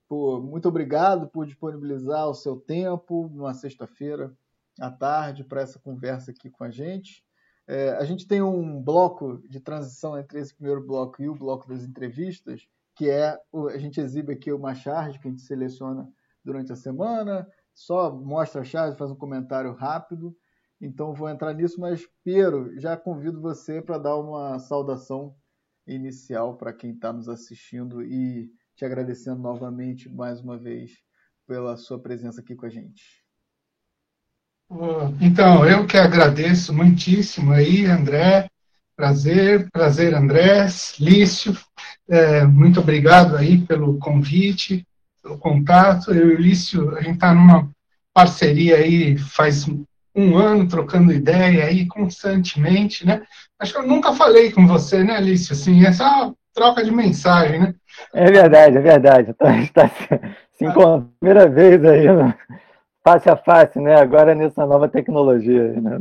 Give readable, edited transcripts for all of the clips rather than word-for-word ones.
Pô, muito obrigado por disponibilizar o seu tempo numa sexta-feira à tarde para essa conversa aqui com a gente. A gente tem um bloco de transição entre esse primeiro bloco e o bloco das entrevistas, que a gente exibe aqui uma charge que a gente seleciona durante a semana, só mostra a charge, faz um comentário rápido. Então vou entrar nisso, mas Piero, já convido você para dar uma saudação inicial para quem está nos assistindo e te agradecendo novamente mais uma vez pela sua presença aqui com a gente. Então, eu que agradeço muitíssimo aí, André. Prazer, André, Lício. Muito obrigado aí pelo convite, pelo contato. Eu e o Lício, a gente está numa parceria aí faz um ano, trocando ideia aí constantemente, né? Acho que eu nunca falei com você, né, Lício? Assim, é só troca de mensagem, né? É verdade, é verdade. Então a gente está se encontrando pela primeira vez aí, né? Face a face, né? Agora nessa nova tecnologia, né?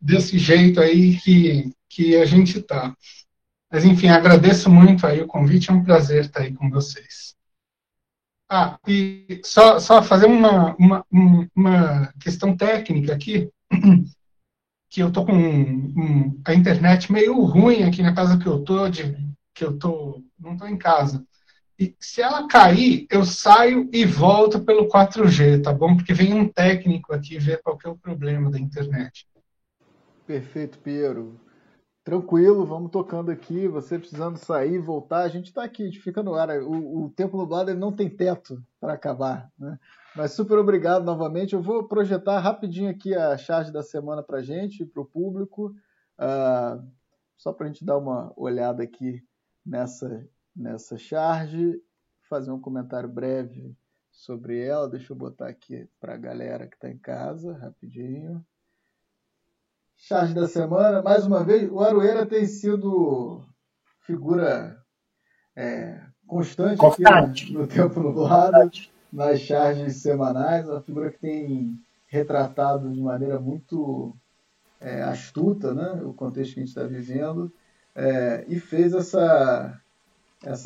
Desse jeito aí que a gente está. Mas, enfim, agradeço muito aí o convite, é um prazer estar aí com vocês. E só fazer uma questão técnica aqui, que eu estou com a internet meio ruim aqui na casa não estou em casa. E se ela cair, eu saio e volto pelo 4G, tá bom? Porque vem um técnico aqui ver qual que é o problema da internet. Perfeito, Piero. Tranquilo, vamos tocando aqui. Você precisando sair, voltar, a gente está aqui, a gente fica no ar. O tempo nublado ele não tem teto para acabar, né? Mas super obrigado novamente. Eu vou projetar rapidinho aqui a charge da semana para a gente, para o público, só para a gente dar uma olhada aqui nessa charge, fazer um comentário breve sobre ela. Deixa eu botar aqui para a galera que está em casa, rapidinho. Charge da semana, mais uma vez, o Aroeira tem sido figura constante aqui no Tempo Nublado, nas charges semanais, uma figura que tem retratado de maneira muito astuta, né, o contexto que a gente está vivendo, e fez essa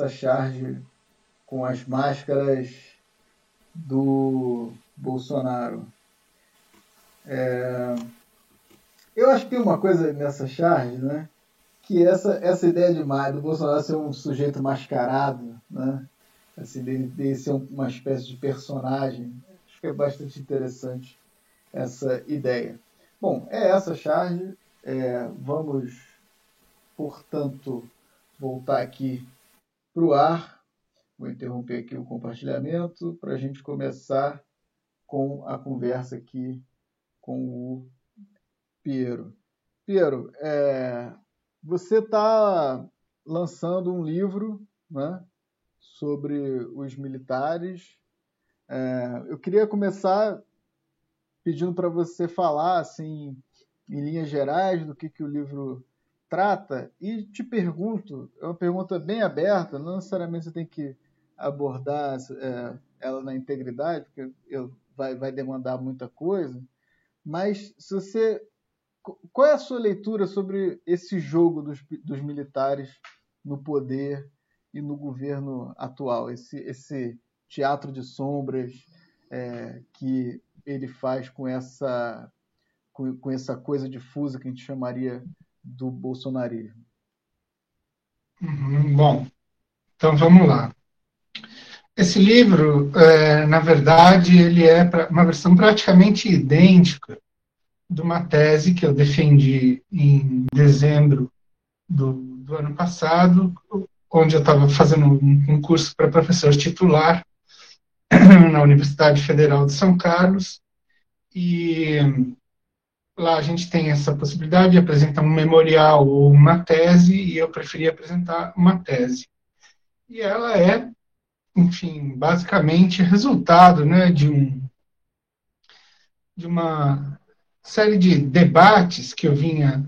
charge com as máscaras do Bolsonaro. Eu acho que tem uma coisa nessa charge, né, que essa ideia do Bolsonaro ser um sujeito mascarado, né, assim, dele ser uma espécie de personagem, acho que é bastante interessante essa ideia. Bom, essa charge. Vamos, portanto, voltar aqui para o ar. Vou interromper aqui o compartilhamento para a gente começar com a conversa aqui com o Piero. Piero, você está lançando um livro, né, sobre os militares. Eu queria começar pedindo para você falar, assim, em linhas gerais, do que o livro trata, e te pergunto, é uma pergunta bem aberta, não necessariamente você tem que abordar ela na integridade, porque vai demandar muita coisa, mas qual é a sua leitura sobre esse jogo dos militares no poder e no governo atual, esse teatro de sombras que ele faz com essa coisa difusa que a gente chamaria do bolsonarismo? Bom, então vamos lá. Esse livro, na verdade, ele é uma versão praticamente idêntica de uma tese que eu defendi em dezembro do ano passado, onde eu estava fazendo um curso para professor titular na Universidade Federal de São Carlos, e lá a gente tem essa possibilidade de apresentar um memorial ou uma tese, e eu preferi apresentar uma tese. E ela é, enfim, basicamente resultado, né, de uma série de debates que eu vinha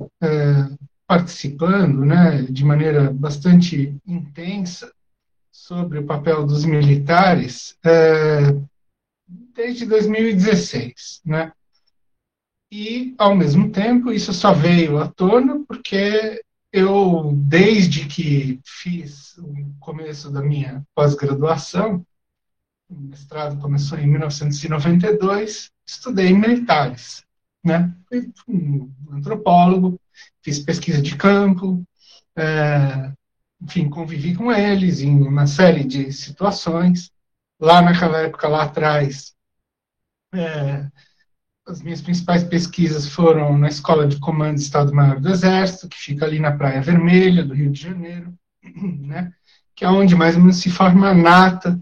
participando, né, de maneira bastante intensa sobre o papel dos militares desde 2016, né? E, ao mesmo tempo, isso só veio à tona porque eu, desde que fiz o começo da minha pós-graduação, o mestrado começou em 1992, estudei militares, né? Fui um antropólogo, fiz pesquisa de campo, enfim, convivi com eles em uma série de situações. Lá naquela época, lá atrás, as minhas principais pesquisas foram na Escola de Comando do Estado-Maior do Exército, que fica ali na Praia Vermelha, do Rio de Janeiro, né? Que é onde mais ou menos se forma a nata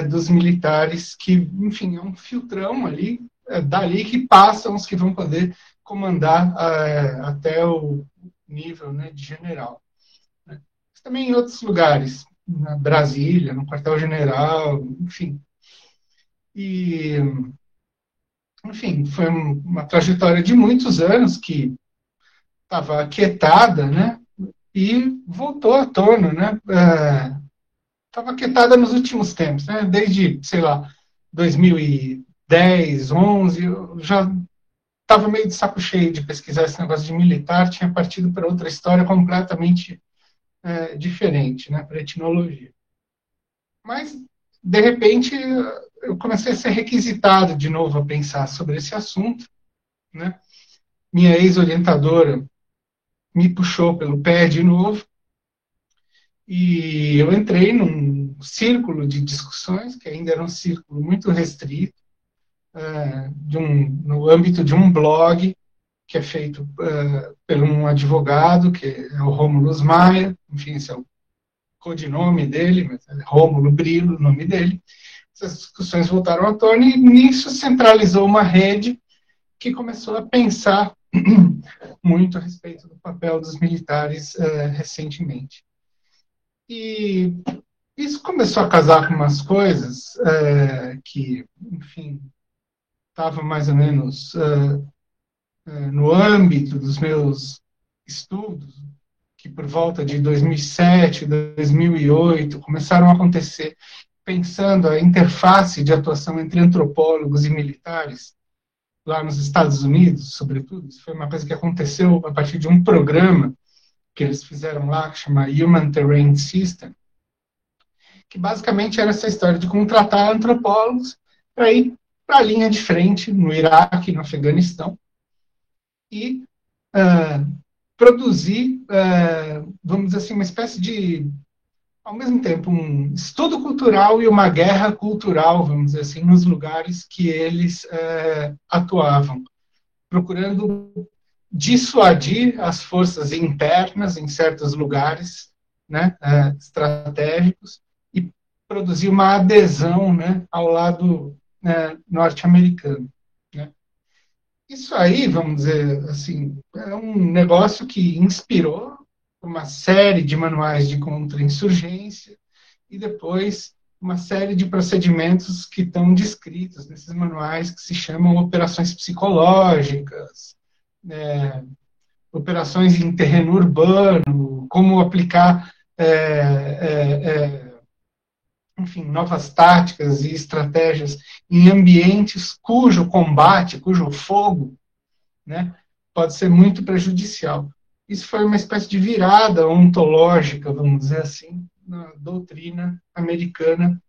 dos militares, que, enfim, é um filtrão ali, dali que passam os que vão poder comandar até o nível, né, de general. Né? Mas também em outros lugares, na Brasília, no quartel-general, enfim. E, enfim, foi uma trajetória de muitos anos que estava aquietada, né, e voltou à tona, né, estava aquietada nos últimos tempos, né? Desde, sei lá, 2010, 11, eu já estava meio de saco cheio de pesquisar esse negócio de militar, tinha partido para outra história completamente diferente, né? Para etnologia. Mas, de repente, eu comecei a ser requisitado de novo a pensar sobre esse assunto, né? Minha ex-orientadora me puxou pelo pé de novo, e eu entrei num círculo de discussões, que ainda era um círculo muito restrito, no âmbito de um blog que é feito por um advogado, que é o Rômulo Maia, enfim, esse é o codinome dele, mas é Rômulo Brilo, o nome dele. Essas discussões voltaram à tona e nisso centralizou uma rede que começou a pensar muito a respeito do papel dos militares recentemente. E isso começou a casar com umas coisas que, enfim, estava mais ou menos no âmbito dos meus estudos, que por volta de 2007, 2008, começaram a acontecer, pensando a interface de atuação entre antropólogos e militares, lá nos Estados Unidos, sobretudo. Isso foi uma coisa que aconteceu a partir de um programa que eles fizeram lá, que chama Human Terrain System, que basicamente era essa história de contratar antropólogos para ir para a linha de frente no Iraque, no Afeganistão, e produzir, vamos dizer assim, uma espécie de, ao mesmo tempo, um estudo cultural e uma guerra cultural, vamos dizer assim, nos lugares que eles atuavam, procurando dissuadir as forças internas em certos lugares, né, estratégicos, e produzir uma adesão, né, ao lado norte-americano. Né. Isso aí, vamos dizer assim, é um negócio que inspirou uma série de manuais de contra-insurgência e depois uma série de procedimentos que estão descritos nesses manuais que se chamam operações psicológicas, operações em terreno urbano, como aplicar enfim, novas táticas e estratégias em ambientes cujo combate, cujo fogo, né, pode ser muito prejudicial. Isso foi uma espécie de virada ontológica, vamos dizer assim, na doutrina americana,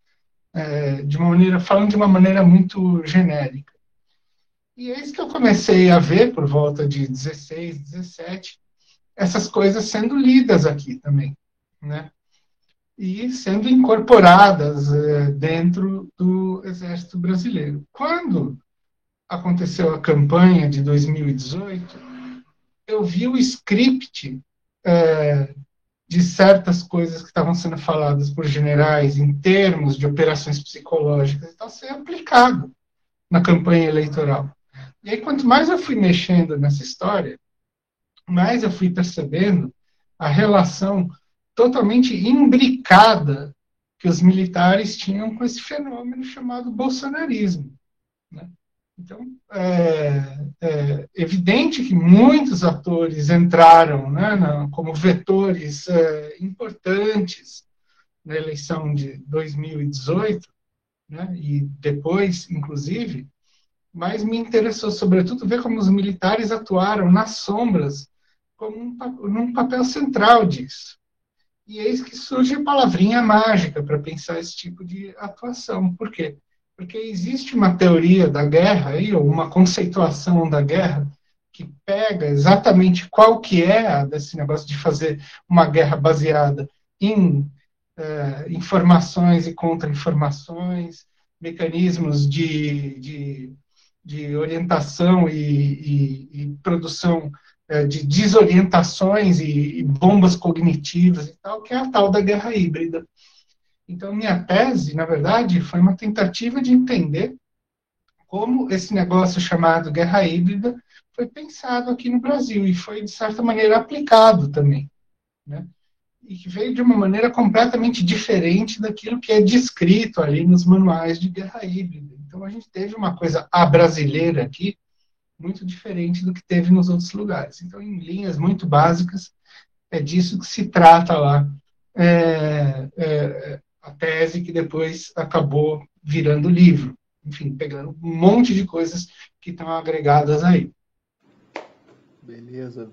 falando de uma maneira muito genérica. E é isso que eu comecei a ver por volta de 16, 17, essas coisas sendo lidas aqui também, né? E sendo incorporadas dentro do Exército Brasileiro. Quando aconteceu a campanha de 2018, eu vi o script de certas coisas que estavam sendo faladas por generais em termos de operações psicológicas e tal, ser aplicado na campanha eleitoral. E aí, quanto mais eu fui mexendo nessa história, mais eu fui percebendo a relação totalmente imbricada que os militares tinham com esse fenômeno chamado bolsonarismo. Né? Então, é evidente que muitos atores entraram, né, como vetores importantes na eleição de 2018, né, e depois, inclusive, mas me interessou, sobretudo, ver como os militares atuaram nas sombras como num papel central disso. E eis que surge a palavrinha mágica para pensar esse tipo de atuação. Por quê? Porque existe uma teoria da guerra, aí, ou uma conceituação da guerra, que pega exatamente qual que é desse negócio de fazer uma guerra baseada em informações e contra-informações, mecanismos de orientação e produção de desorientações e bombas cognitivas e tal, que é a tal da guerra híbrida. Então, minha tese, na verdade, foi uma tentativa de entender como esse negócio chamado guerra híbrida foi pensado aqui no Brasil e foi, de certa maneira, aplicado também, né? E que veio de uma maneira completamente diferente daquilo que é descrito ali nos manuais de guerra híbrida. Então, a gente teve uma coisa brasileira aqui, muito diferente do que teve nos outros lugares. Então, em linhas muito básicas, é disso que se trata lá, a tese que depois acabou virando livro. Enfim, pegando um monte de coisas que estão agregadas aí. Beleza.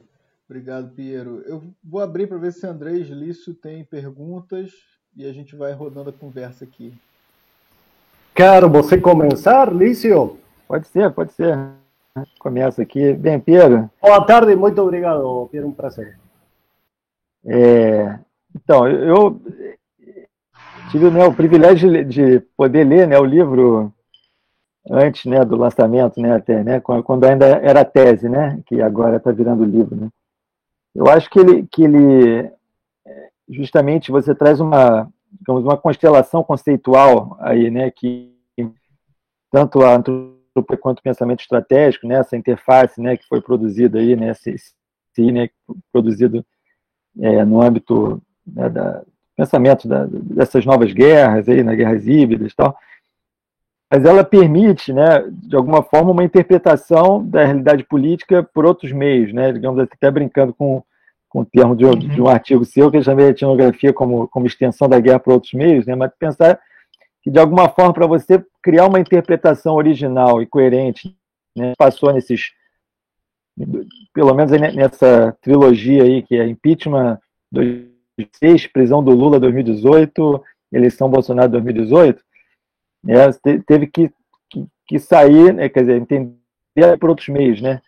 Obrigado, Piero. Eu vou abrir para ver se Andrés Lício tem perguntas e a gente vai rodando a conversa aqui. Quer você começar, Lício? Pode ser, pode ser. Começa aqui. Bem, Piero. Boa tarde, muito obrigado, Piero, um prazer. Então, eu tive, né, o privilégio de poder ler, né, o livro antes, né, do lançamento, né, até, né, quando ainda era tese, né, que agora está virando livro, né. Eu acho que ele justamente você traz digamos, uma constelação conceitual aí, né, que tanto a antropologia quanto o pensamento estratégico, né, essa interface, né, que foi produzida aí, né, né, produzido no âmbito, né, do pensamento dessas novas guerras aí, nas guerras híbridas e tal, mas ela permite, né, de alguma forma, uma interpretação da realidade política por outros meios, né, digamos até brincando com o termo de um artigo seu, que eu chamei de etnografia como extensão da guerra por outros meios, né, mas pensar que, de alguma forma, para você criar uma interpretação original e coerente, né, passou pelo menos nessa trilogia aí, que é impeachment 2006, prisão do Lula 2018, eleição Bolsonaro 2018, né, teve que sair, né, quer dizer, entender por outros meios, né?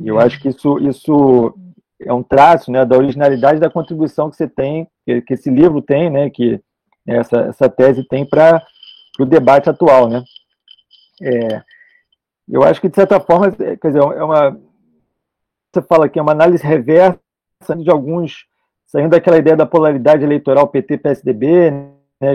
Eu acho que isso é um traço, né, da originalidade da contribuição que você tem, que esse livro tem, né, que essa tese tem para o debate atual, né? Eu acho que, de certa forma, quer dizer, você fala que é uma análise reversa de alguns, saindo daquela ideia da polaridade eleitoral PT-PSDB, né,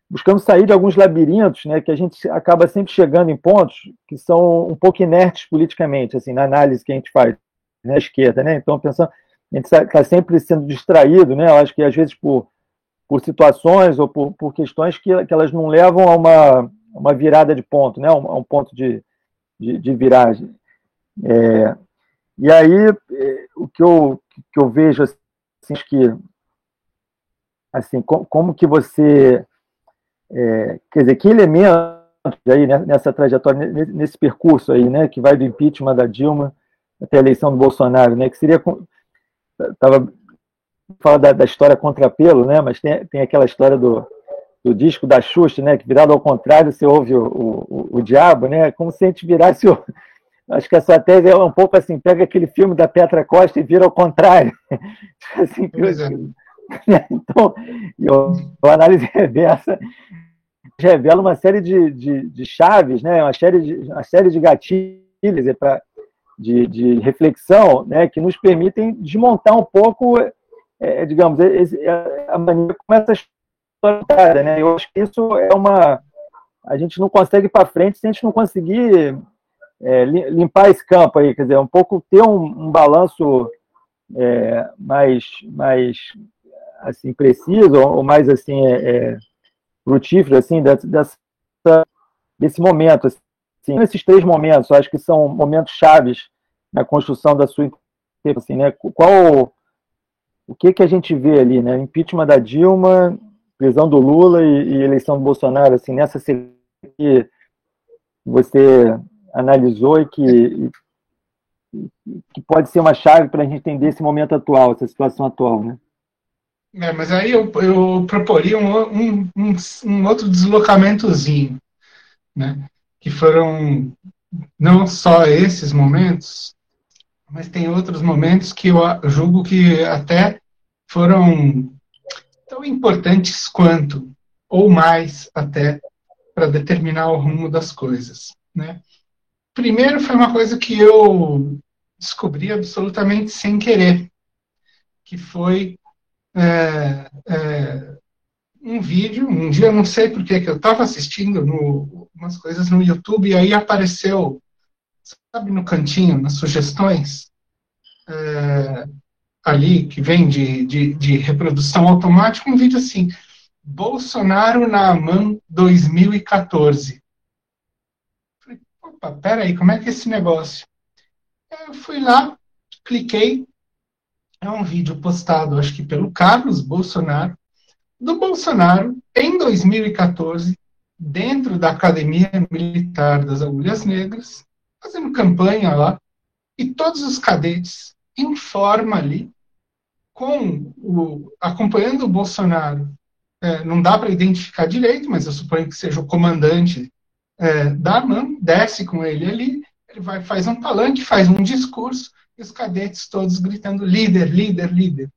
buscando sair de alguns labirintos, né, que a gente acaba sempre chegando em pontos que são um pouco inertes politicamente, assim, na análise que a gente faz na esquerda, né? Então, pensando, a gente está sempre sendo distraído, né? Eu acho que às vezes por situações ou por questões que elas não levam a uma virada de ponto, né? A um ponto de viragem. E aí, o que eu vejo, assim, que, assim, como que você, quer dizer, que elementos aí, né, nessa trajetória, nesse percurso aí, né, que vai do impeachment da Dilma até a eleição do Bolsonaro, né, que seria, estava falando da história contrapelo, né, mas tem aquela história do disco da Xuxa, né, que virado ao contrário você ouve o diabo, né, como se a gente virasse acho que a sua tese é um pouco assim, pega aquele filme da Petra Costa e vira ao contrário. Assim, então, a análise reversa revela uma série de chaves, né, uma série de gatilhos de reflexão, né, que nos permitem desmontar um pouco, digamos, a maneira como essa história, né? Eu acho que isso a gente não consegue ir para frente se a gente não conseguir limpar esse campo aí, quer dizer, um pouco ter um balanço mais assim preciso ou mais assim frutífero assim desse momento, assim, esses 3 momentos, eu acho que são momentos chaves na construção da sua, assim, né? O que a gente vê ali, né? Impeachment da Dilma, prisão do Lula e eleição do Bolsonaro, assim, nessa que você analisou e que que pode ser uma chave para a gente entender esse momento atual, essa situação atual, né? Mas aí eu proporia um outro deslocamentozinho, né? Que foram não só esses momentos, mas tem outros momentos que eu julgo que até foram tão importantes quanto, ou mais até, para determinar o rumo das coisas, né? Primeiro foi uma coisa que eu descobri absolutamente sem querer, que foi um vídeo, um dia eu não sei por que eu estava assistindo umas coisas no YouTube, e aí apareceu, sabe, no cantinho, nas sugestões, ali, que vem de reprodução automática, um vídeo assim, Bolsonaro na AMAN 2014. Falei, opa, peraí, como é que é esse negócio? Eu fui lá, cliquei, é um vídeo postado, acho que pelo Carlos Bolsonaro, do Bolsonaro, em 2014, dentro da Academia Militar das Agulhas Negras, fazendo campanha lá, e todos os cadetes em forma ali, acompanhando o Bolsonaro. Não dá para identificar direito, mas eu suponho que seja o comandante da AMAN, desce com ele ali, ele faz um palanque, faz um discurso, e os cadetes todos gritando líder, líder, líder.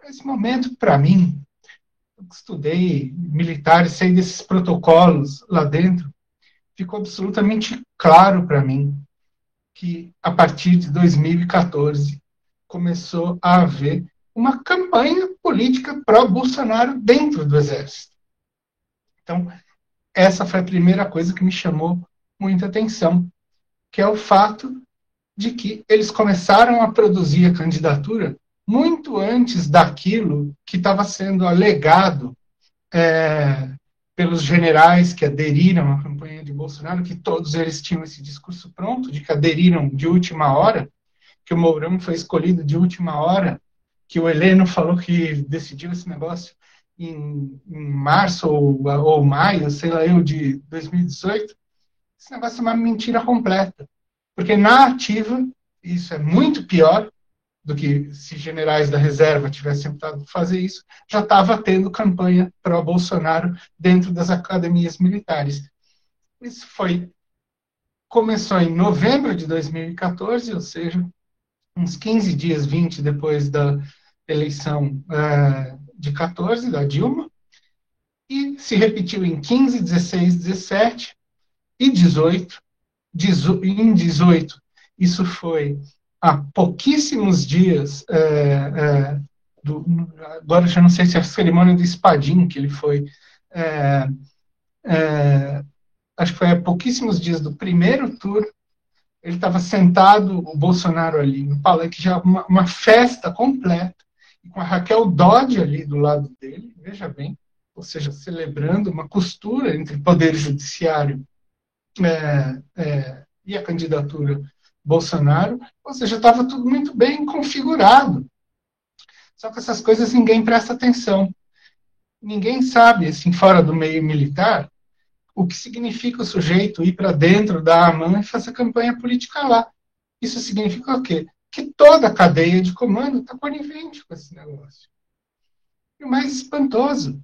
Esse momento, para mim, eu estudei militar e sei desses protocolos lá dentro, ficou absolutamente claro para mim que, a partir de 2014, começou a haver uma campanha política pró-Bolsonaro dentro do Exército. Então, essa foi a primeira coisa que me chamou muita atenção, que é o fato de que eles começaram a produzir a candidatura muito antes daquilo que estava sendo alegado pelos generais que aderiram à campanha de Bolsonaro, que todos eles tinham esse discurso pronto, de que aderiram de última hora, que o Mourão foi escolhido de última hora, que o Heleno falou que decidiu esse negócio em março ou maio, sei lá eu, de 2018. Esse negócio é uma mentira completa. Porque na ativa, isso é muito pior do que se generais da reserva tivessem tentado fazer isso, já estava tendo campanha pró-Bolsonaro dentro das academias militares. Isso começou em novembro de 2014, ou seja, uns 15 dias, 20 depois da eleição de 14, da Dilma, e se repetiu em 15, 16, 17 e 18. Em 18, isso foi há pouquíssimos dias, agora já não sei se é a cerimônia do Espadim que ele foi, acho que foi há pouquíssimos dias do primeiro turno. Ele estava sentado, o Bolsonaro ali no palanque, já uma festa completa, e com a Raquel Dodge ali do lado dele, veja bem, ou seja, celebrando uma costura entre poder judiciário e a candidatura Bolsonaro, ou seja, estava tudo muito bem configurado. Só que essas coisas ninguém presta atenção. Ninguém sabe, assim, fora do meio militar, o que significa o sujeito ir para dentro da AMAN e fazer campanha política lá. Isso significa o quê? Que toda a cadeia de comando está conivente com esse negócio. E o mais espantoso,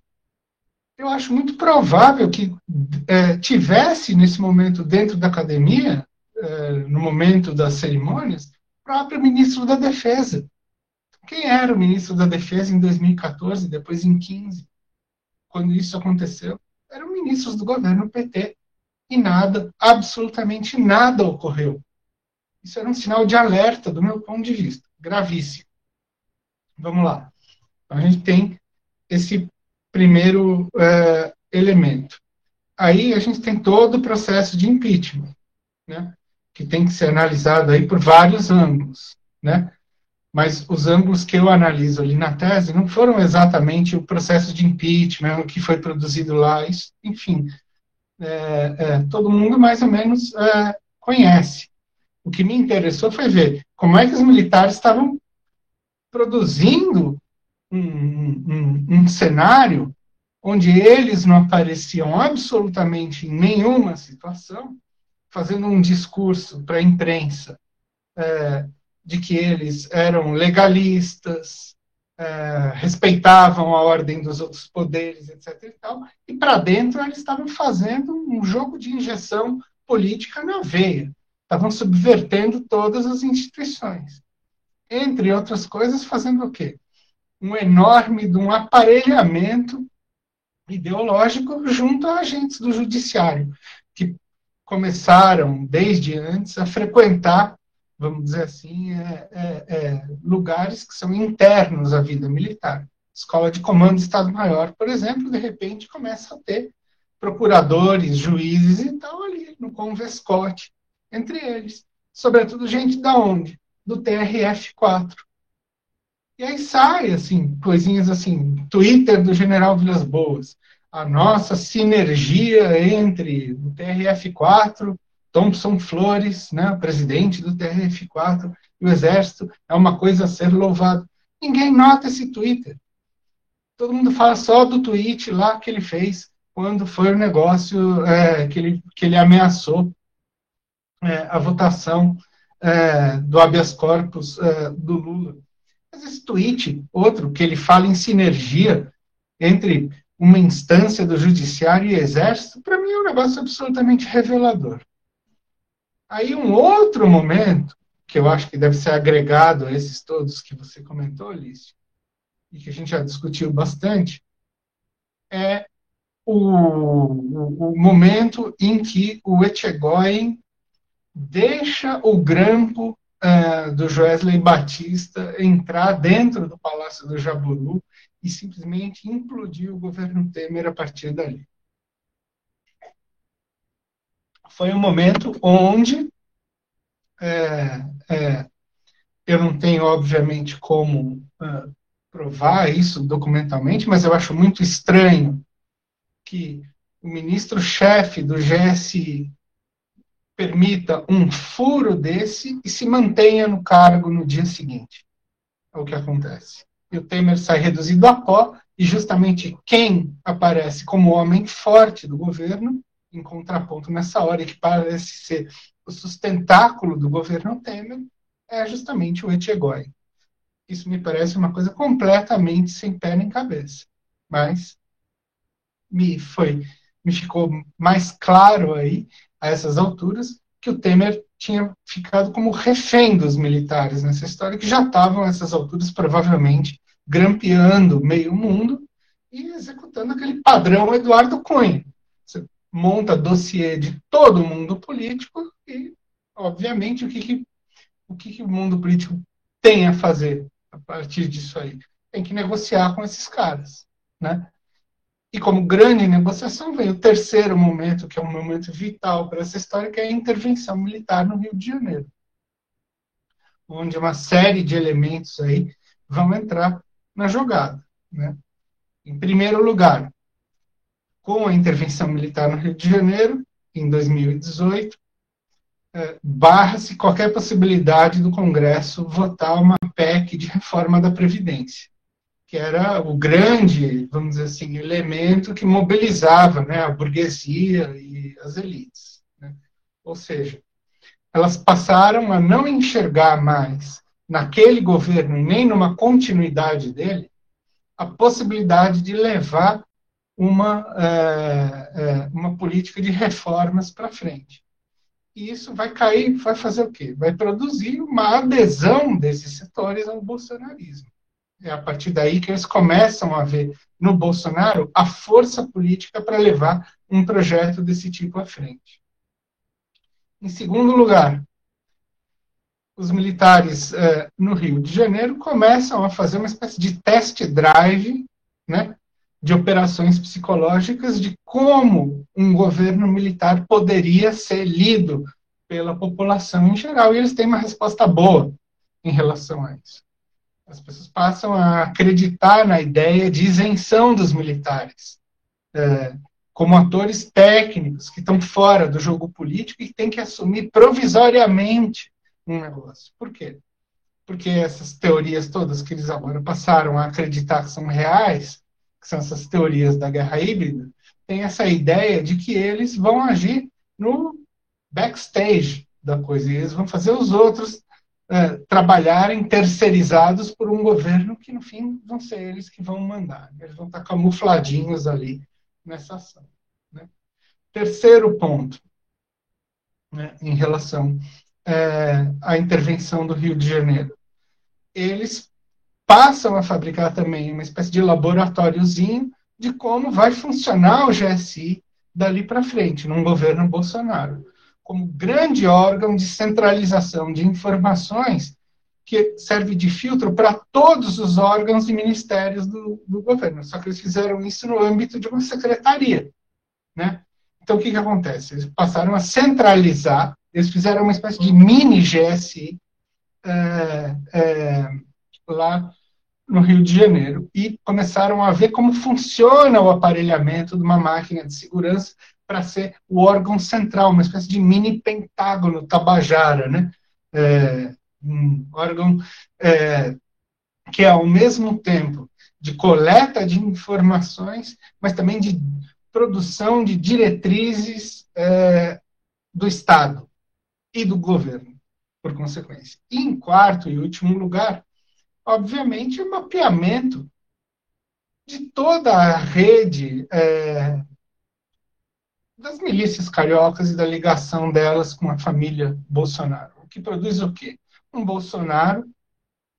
eu acho muito provável que tivesse, nesse momento, dentro da academia, no momento das cerimônias, o próprio ministro da Defesa. Quem era o ministro da Defesa em 2014, depois em 2015, quando isso aconteceu? Eram ministros do governo PT. E nada, absolutamente nada ocorreu. Isso era um sinal de alerta, do meu ponto de vista, gravíssimo. Vamos lá. Então, a gente tem esse primeiro elemento. Aí a gente tem todo o processo de impeachment, né, que tem que ser analisado aí por vários ângulos, né? Mas os ângulos que eu analiso ali na tese não foram exatamente o processo de impeachment, o que foi produzido lá, isso, enfim, todo mundo mais ou menos conhece. O que me interessou foi ver como é que os militares estavam produzindo um cenário onde eles não apareciam absolutamente em nenhuma situação, fazendo um discurso para a imprensa de que eles eram legalistas, respeitavam a ordem dos outros poderes, etc. E tal, e para dentro eles estavam fazendo um jogo de injeção política na veia, estavam subvertendo todas as instituições. Entre outras coisas, fazendo o quê? De um aparelhamento ideológico junto a agentes do judiciário, que começaram, desde antes, a frequentar, vamos dizer assim, lugares que são internos à vida militar. Escola de Comando do Estado-Maior, por exemplo, de repente começa a ter procuradores, juízes e tal ali, no Convescote, entre eles. Sobretudo gente da onde? Do TRF-4. E aí sai, assim, coisinhas assim, Twitter do General Vilas Boas. A nossa sinergia entre o TRF-4, Thompson Flores, né, presidente do TRF-4, e o Exército, é uma coisa a ser louvada. Ninguém nota esse Twitter. Todo mundo fala só do tweet lá que ele fez quando foi o negócio que ele ameaçou a votação do habeas corpus do Lula. Mas esse tweet, outro, que ele fala em sinergia entre uma instância do judiciário e exército, para mim é um negócio absolutamente revelador. Aí um outro momento, que eu acho que deve ser agregado a esses todos que você comentou, Alice, e que a gente já discutiu bastante, é o momento em que o Etchegóin deixa o grampo do Joesley Batista entrar dentro do Palácio do Jaburu e simplesmente implodir o governo Temer a partir dali. Foi um momento onde eu não tenho, obviamente, como provar isso documentalmente, mas eu acho muito estranho que o ministro-chefe do GSI permita um furo desse e se mantenha no cargo no dia seguinte. É o que acontece. E o Temer sai reduzido a pó, e justamente quem aparece como homem forte do governo, em contraponto nessa hora, e que parece ser o sustentáculo do governo Temer, é justamente o Etchegóin. Isso me parece uma coisa completamente sem pé nem cabeça. Mas me ficou mais claro aí, a essas alturas, que o Temer tinha ficado como refém dos militares nessa história, que já estavam, a essas alturas, provavelmente, grampeando meio mundo e executando aquele padrão Eduardo Cunha. Você monta dossiê de todo mundo político e, obviamente, o que o mundo político tem a fazer a partir disso aí? Tem que negociar com esses caras, né? E como grande negociação vem o terceiro momento, que é um momento vital para essa história, que é a intervenção militar no Rio de Janeiro, onde uma série de elementos aí vão entrar na jogada, né? Em primeiro lugar, com a intervenção militar no Rio de Janeiro, em 2018, barra-se qualquer possibilidade do Congresso votar uma PEC de reforma da Previdência, que era o grande, vamos dizer assim, elemento que mobilizava, né, a burguesia e as elites, né? Ou seja, elas passaram a não enxergar mais naquele governo e nem numa continuidade dele a possibilidade de levar uma política de reformas para frente. E isso vai cair, vai fazer o quê? Vai produzir uma adesão desses setores ao bolsonarismo. É a partir daí que eles começam a ver no Bolsonaro a força política para levar um projeto desse tipo à frente. Em segundo lugar, os militares no Rio de Janeiro começam a fazer uma espécie de test drive, né, de operações psicológicas de como um governo militar poderia ser lido pela população em geral. E eles têm uma resposta boa em relação a isso. As pessoas passam a acreditar na ideia de isenção dos militares, como atores técnicos que estão fora do jogo político e que têm que assumir provisoriamente um negócio. Por quê? Porque essas teorias todas que eles agora passaram a acreditar que são reais, que são essas teorias da guerra híbrida, tem essa ideia de que eles vão agir no backstage da coisa, e eles vão fazer os outros trabalharem terceirizados por um governo que, no fim, vão ser eles que vão mandar. Eles vão estar camufladinhos ali nessa ação. Né? Terceiro ponto, né, em relação à intervenção do Rio de Janeiro. Eles passam a fabricar também uma espécie de laboratóriozinho de como vai funcionar o GSI dali para frente, num governo Bolsonaro, como grande âorgão de centralização de informações que serve de filtro para todos os órgãos e ministérios do governo. Só que eles fizeram isso no âmbito de uma secretaria. Né? Então, o que acontece? Eles passaram a centralizar, eles fizeram uma espécie de mini GSI lá no Rio de Janeiro e começaram a ver como funciona o aparelhamento de uma máquina de segurança para ser o órgão central, uma espécie de mini pentágono tabajara, né? Um órgão que é, ao mesmo tempo, de coleta de informações, mas também de produção de diretrizes do Estado e do governo, por consequência. E, em quarto e último lugar, obviamente, o mapeamento de toda a rede das milícias cariocas e da ligação delas com a família Bolsonaro. O que produz o quê? Um Bolsonaro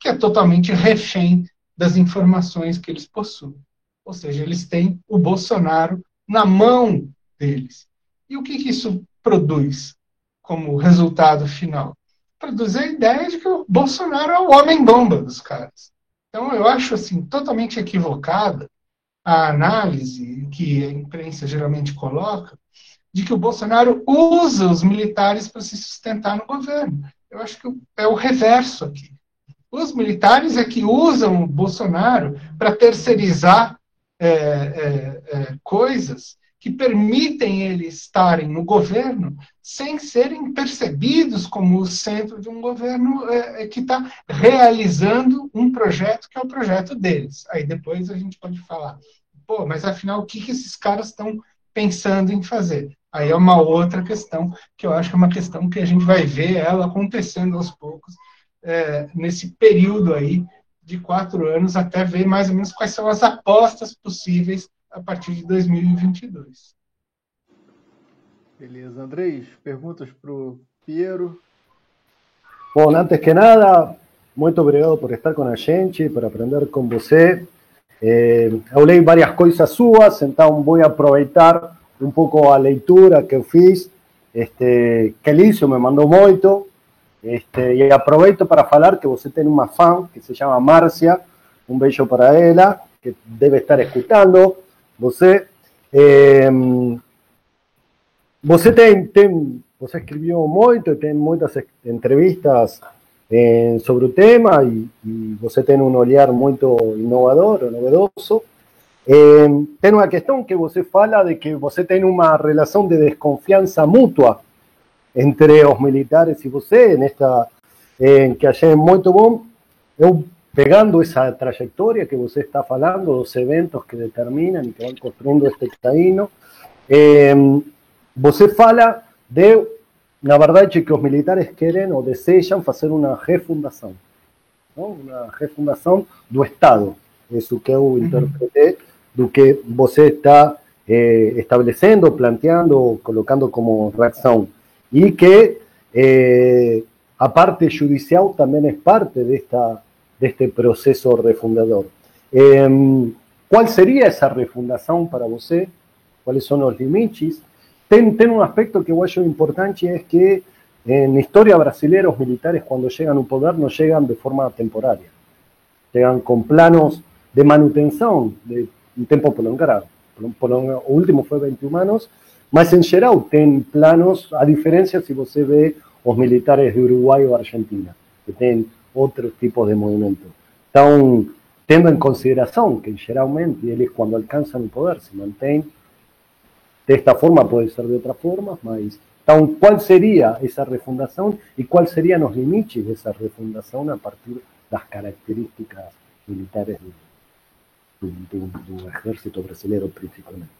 que é totalmente refém das informações que eles possuem. Ou seja, eles têm o Bolsonaro na mão deles. E o que isso produz como resultado final? Produz a ideia de que o Bolsonaro é o homem-bomba dos caras. Então, eu acho assim, totalmente equivocada a análise que a imprensa geralmente coloca de que o Bolsonaro usa os militares para se sustentar no governo. Eu acho que é o reverso aqui. Os militares é que usam o Bolsonaro para terceirizar coisas que permitem eles estarem no governo sem serem percebidos como o centro de um governo que está realizando um projeto que é o projeto deles. Aí depois a gente pode falar, pô, mas afinal o que esses caras estão pensando em fazer? Aí é uma outra questão, que eu acho que é uma questão que a gente vai ver ela acontecendo aos poucos, nesse período aí de 4 anos, até ver mais ou menos quais são as apostas possíveis a partir de 2022. Beleza. Andrés, perguntas para o Piero? Bom, antes que nada, muito obrigado por estar com a gente, por aprender com você. Eu leio várias coisas suas, então vou aproveitar um pouco a leitura que eu fiz, que Lício me mandou muito, e aproveito para falar que você tem uma fã que se chama Márcia, um beijo para ela, que deve estar escutando você. Você escreveu muito, tem muitas entrevistas sobre o tema e você tem um olhar muito inovador, novedoso. Tem uma questão que você fala de que você tem uma relação de desconfiança mútua entre os militares e você, que achei muito bom. Eu, pegando essa trajetória que você está falando, dos eventos que determinam e que vão construindo este caminho, você fala de, na verdade, que os militares querem ou desejam fazer uma refundação, não? Uma refundação do Estado. Isso que eu interpretei do que você está estabelecendo, planteando, colocando como reação. E que a parte judicial também é parte deste processo refundador. Qual seria essa refundação para você? Quais são os limites? Tem um aspecto que eu acho importante, é que na história brasileira os militares, quando chegam ao poder, não chegam de forma temporária. Chegam com planos de manutenção de um tempo prolongado. O último foi 21 anos, mas em geral tem planos, a diferença se você vê os militares de Uruguai ou Argentina, que tem outros tipos de movimento. Então, tendo em consideração que geralmente eles, quando alcançam o poder, se mantêm desta forma, pode ser de outra forma, mas então, qual seria essa refundação e quais seriam os limites dessa refundação a partir das características militares do exército brasileiro, principalmente?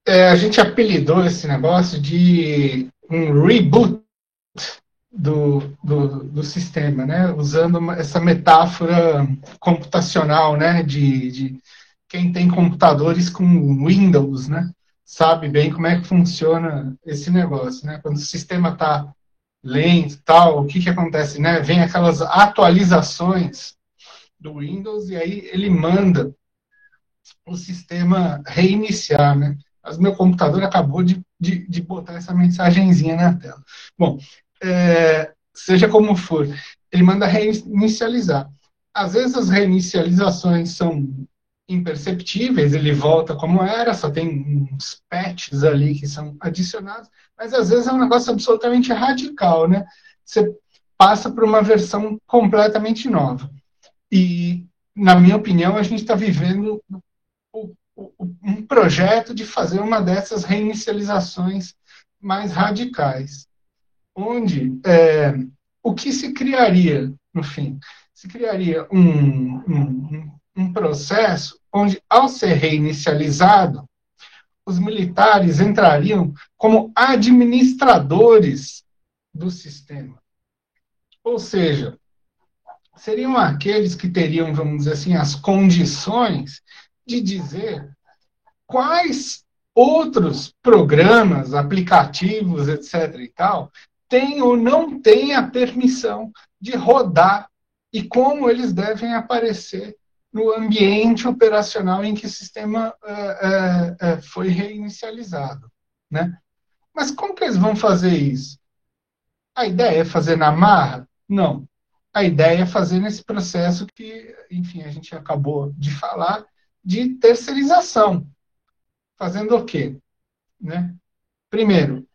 A gente apelidou esse negócio de um reboot do sistema, né? Usando essa metáfora computacional, né? De quem tem computadores com Windows, né? Sabe bem como é que funciona esse negócio, né? Quando o sistema está lento, tal, o que que acontece, né? Vem aquelas atualizações do Windows e aí ele manda o sistema reiniciar, né? Mas meu computador acabou de botar essa mensagenzinha na tela. Bom, seja como for, ele manda reinicializar. Às vezes as reinicializações são imperceptíveis, ele volta como era, só tem uns patches ali que são adicionados, mas às vezes é um negócio absolutamente radical, né? Você passa por uma versão completamente nova. E, na minha opinião, a gente está vivendo um projeto de fazer uma dessas reinicializações mais radicais, onde o que se criaria, no fim? Se criaria um processo onde, ao ser reinicializado, os militares entrariam como administradores do sistema. Ou seja, seriam aqueles que teriam, vamos dizer assim, as condições de dizer quais outros programas, aplicativos, etc. e tal, têm ou não têm a permissão de rodar e como eles devem aparecer no ambiente operacional em que o sistema foi reinicializado, né? Mas como que eles vão fazer isso? A ideia é fazer na marra? Não. A ideia é fazer nesse processo que, enfim, a gente acabou de falar, de terceirização. Fazendo o quê? Né? Primeiro,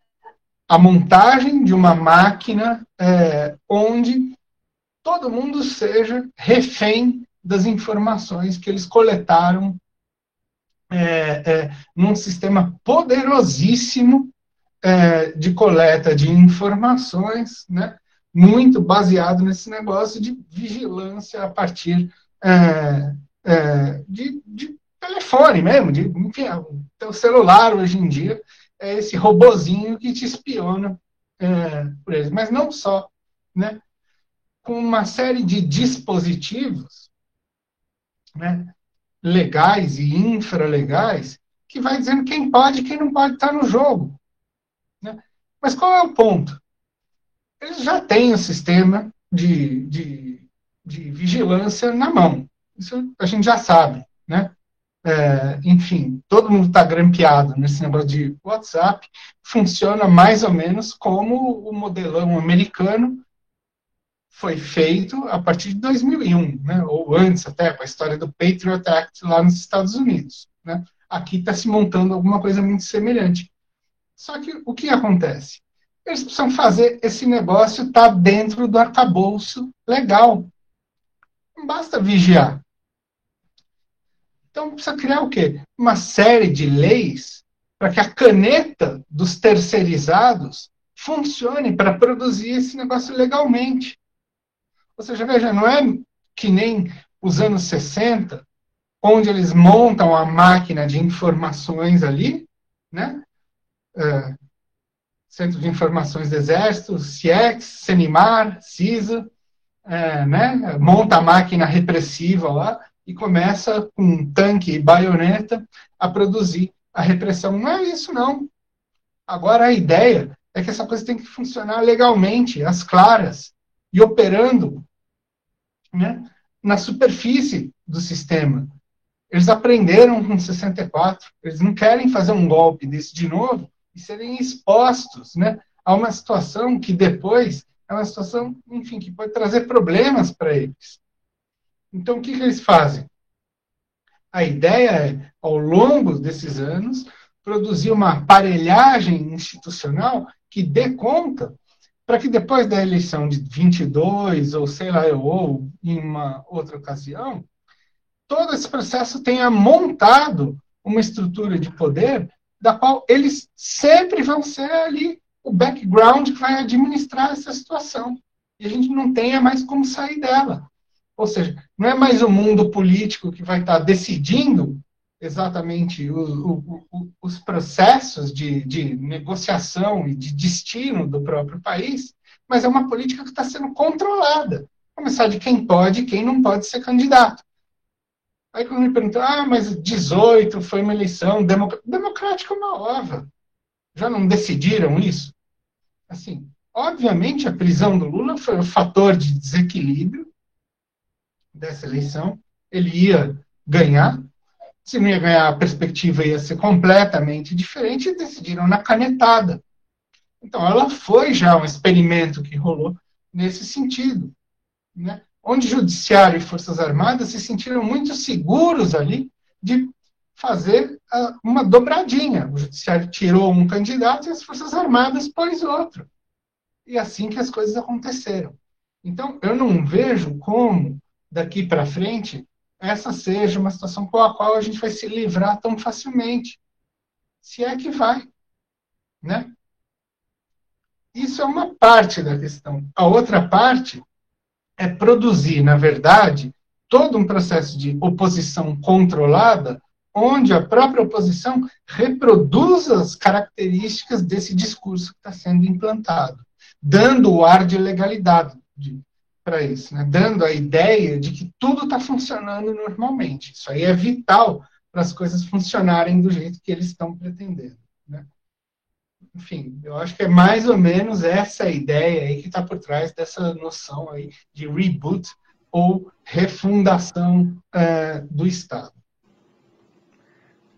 a montagem de uma máquina onde todo mundo seja refém das informações que eles coletaram num sistema poderosíssimo de coleta de informações, né? Muito baseado nesse negócio de vigilância a partir de telefone mesmo, enfim, o teu celular hoje em dia é esse robozinho que te espiona por eles. Mas não só, né? Com uma série de dispositivos, né, legais e infralegais que vai dizendo quem pode e quem não pode estar no jogo. Né? Mas qual é o ponto? Eles já têm o sistema de vigilância na mão. Isso a gente já sabe, né? Enfim, todo mundo está grampeado nesse negócio de WhatsApp, funciona mais ou menos como o modelão americano foi feito a partir de 2001, né, ou antes até, com a história do Patriot Act lá nos Estados Unidos. Né? Aqui está se montando alguma coisa muito semelhante. Só que o que acontece? Eles precisam fazer esse negócio estar dentro do arcabouço legal. Não basta vigiar. Então, precisa criar o quê? Uma série de leis para que a caneta dos terceirizados funcione para produzir esse negócio legalmente. Ou seja, veja, não é que nem os anos 60, onde eles montam a máquina de informações ali, né? Centro de Informações do Exército, CIEX, CENIMAR, CISA, né? Monta a máquina repressiva lá, e começa com um tanque e baioneta a produzir a repressão. Não é isso, não. Agora, a ideia é que essa coisa tem que funcionar legalmente, às claras, e operando, né, na superfície do sistema. Eles aprenderam com 64, eles não querem fazer um golpe desse de novo e serem expostos, né, a uma situação que depois é uma situação, enfim, que pode trazer problemas para eles. Então, o que eles fazem? A ideia é, ao longo desses anos, produzir uma aparelhagem institucional que dê conta para que depois da eleição de 22, ou sei lá, ou em uma outra ocasião, todo esse processo tenha montado uma estrutura de poder da qual eles sempre vão ser ali o background que vai administrar essa situação. E a gente não tenha mais como sair dela. Ou seja, não é mais o mundo político que vai estar decidindo exatamente os processos de negociação e de destino do próprio país, mas é uma política que está sendo controlada. Começar de quem pode e quem não pode ser candidato. Aí quando me perguntam, mas 18 foi uma eleição democrática, uma ova. Já não decidiram isso? Assim, obviamente a prisão do Lula foi o fator de desequilíbrio dessa eleição. Ele ia ganhar. Se não ia ganhar, a perspectiva ia ser completamente diferente e decidiram na canetada. Então, ela foi já um experimento que rolou nesse sentido, né? Onde Judiciário e Forças Armadas se sentiram muito seguros ali de fazer uma dobradinha. O Judiciário tirou um candidato e as Forças Armadas pôs outro. E assim que as coisas aconteceram. Então, eu não vejo como, daqui para frente, essa seja uma situação com a qual a gente vai se livrar tão facilmente. Se é que vai, né? Isso é uma parte da questão. A outra parte é produzir, na verdade, todo um processo de oposição controlada, onde a própria oposição reproduz as características desse discurso que está sendo implantado, dando o ar de legalidade para isso, né? Dando a ideia de que tudo está funcionando normalmente. Isso aí é vital para as coisas funcionarem do jeito que eles estão pretendendo, né? Enfim, eu acho que é mais ou menos essa ideia aí que está por trás dessa noção aí de reboot ou refundação do Estado.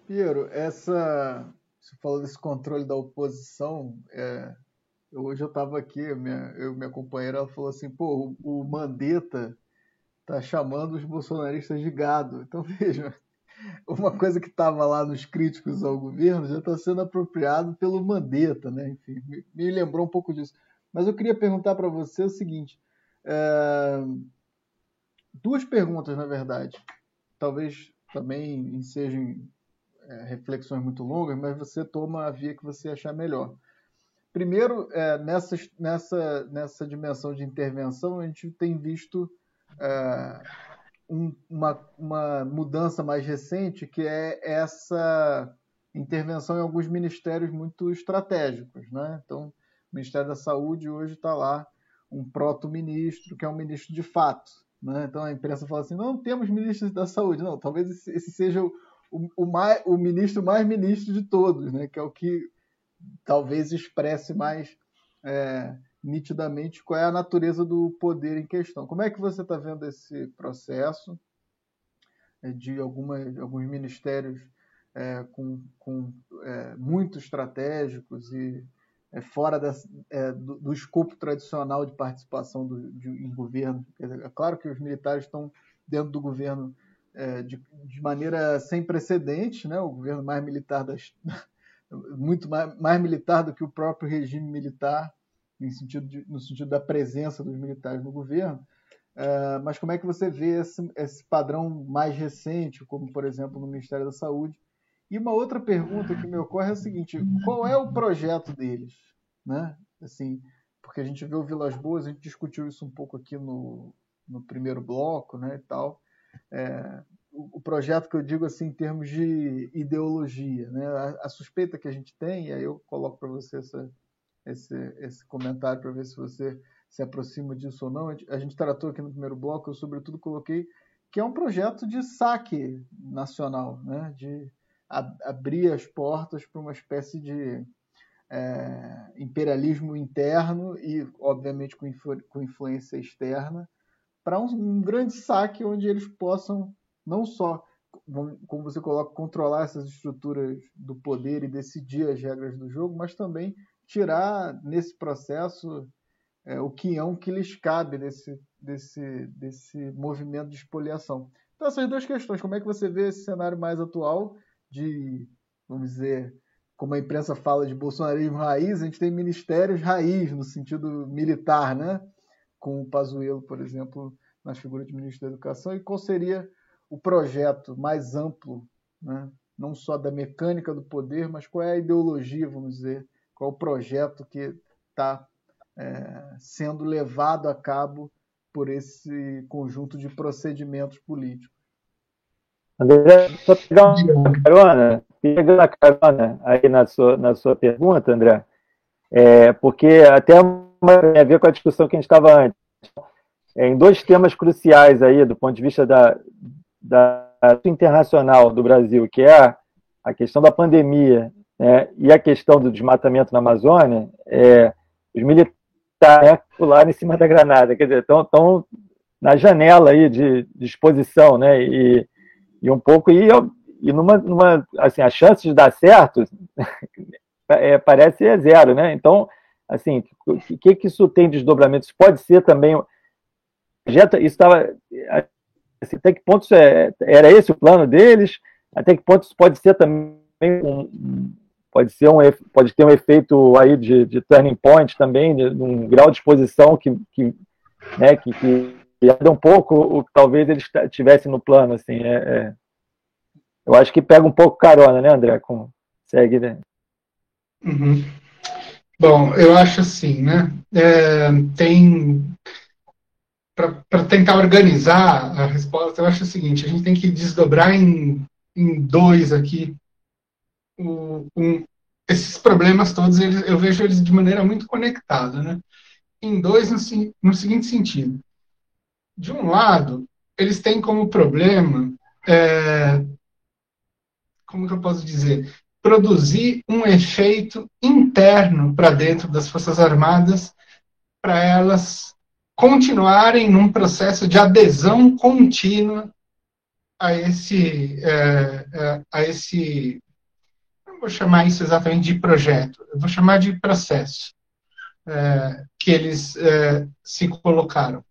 Piero, você falou desse controle da oposição. Hoje eu estava aqui, minha companheira, ela falou assim, pô, o Mandetta tá chamando os bolsonaristas de gado. Então, veja, uma coisa que estava lá nos críticos ao governo já está sendo apropriado pelo Mandetta, né? Enfim, me lembrou um pouco disso. Mas eu queria perguntar para você o seguinte, duas perguntas, na verdade. Talvez também sejam reflexões muito longas, mas você toma a via que você achar melhor. Primeiro, nessa dimensão de intervenção, a gente tem visto uma mudança mais recente, que é essa intervenção em alguns ministérios muito estratégicos, né? Então, o Ministério da Saúde hoje está lá um proto-ministro, que é um ministro de fato, né? Então, a imprensa fala assim, não temos ministros da saúde. Não, talvez esse seja o ministro mais ministro de todos, né? Que é o que talvez expresse mais nitidamente qual é a natureza do poder em questão. Como é que você está vendo esse processo de alguns ministérios muito estratégicos e fora do escopo tradicional de participação em governo? Quer dizer, é claro que os militares estão dentro do governo de maneira sem precedentes, né? O governo mais militar muito mais militar do que o próprio regime militar, no sentido da presença dos militares no governo, mas como é que você vê esse padrão mais recente, como, por exemplo, no Ministério da Saúde? E uma outra pergunta que me ocorre é a seguinte, qual é o projeto deles? Né? Assim, porque a gente vê o Vilas Boas, a gente discutiu isso um pouco aqui no primeiro bloco, né, e tal. O projeto que eu digo assim em termos de ideologia, né? A suspeita que a gente tem, e aí eu coloco para você esse comentário para ver se você se aproxima disso ou não. A gente tratou aqui no primeiro bloco, eu sobretudo coloquei que é um projeto de saque nacional, né? De abrir as portas para uma espécie de imperialismo interno e, obviamente, com influência externa, para um grande saque onde eles possam não só, como você coloca, controlar essas estruturas do poder e decidir as regras do jogo, mas também tirar nesse processo o quinhão que lhes cabe desse movimento de espoliação. Então, essas duas questões, como é que você vê esse cenário mais atual de, vamos dizer, como a imprensa fala de bolsonarismo raiz, a gente tem ministérios raiz no sentido militar, né? Com o Pazuello, por exemplo, na figura de ministro da Educação, e qual seria o projeto mais amplo, né? Não só da mecânica do poder, mas qual é a ideologia, vamos dizer, qual é o projeto que está sendo levado a cabo por esse conjunto de procedimentos políticos. André, só pegando a carona aí na sua pergunta, André, porque até tem a ver com a discussão que a gente estava antes. Em dois temas cruciais aí, do ponto de vista da internacional do Brasil, que é a questão da pandemia, né, e a questão do desmatamento na Amazônia, os militares, né, pularam em cima da granada, quer dizer, estão na janela aí de exposição, né, e um pouco, e numa, assim, a chance de dar certo parece zero, né, então, assim, o que isso tem de desdobramento? Isso pode ser também, isso estava, assim, até que ponto era esse o plano deles, até que ponto isso pode ser também pode ter um efeito aí de turning point também, de um grau de exposição que ajuda um pouco o que talvez eles tivessem no plano, assim, eu acho que pega um pouco carona, né, André? Segue, né? Uhum. Bom, eu acho assim, né? Para tentar organizar a resposta, eu acho o seguinte: a gente tem que desdobrar em dois aqui. Esses problemas todos, eu vejo eles de maneira muito conectada, né? Em dois, no seguinte sentido. De um lado, eles têm como problema, como que eu posso dizer, produzir um efeito interno para dentro das Forças Armadas, para elas continuarem num processo de adesão contínua a esse, não vou chamar isso exatamente de projeto, eu vou chamar de processo que eles se colocaram.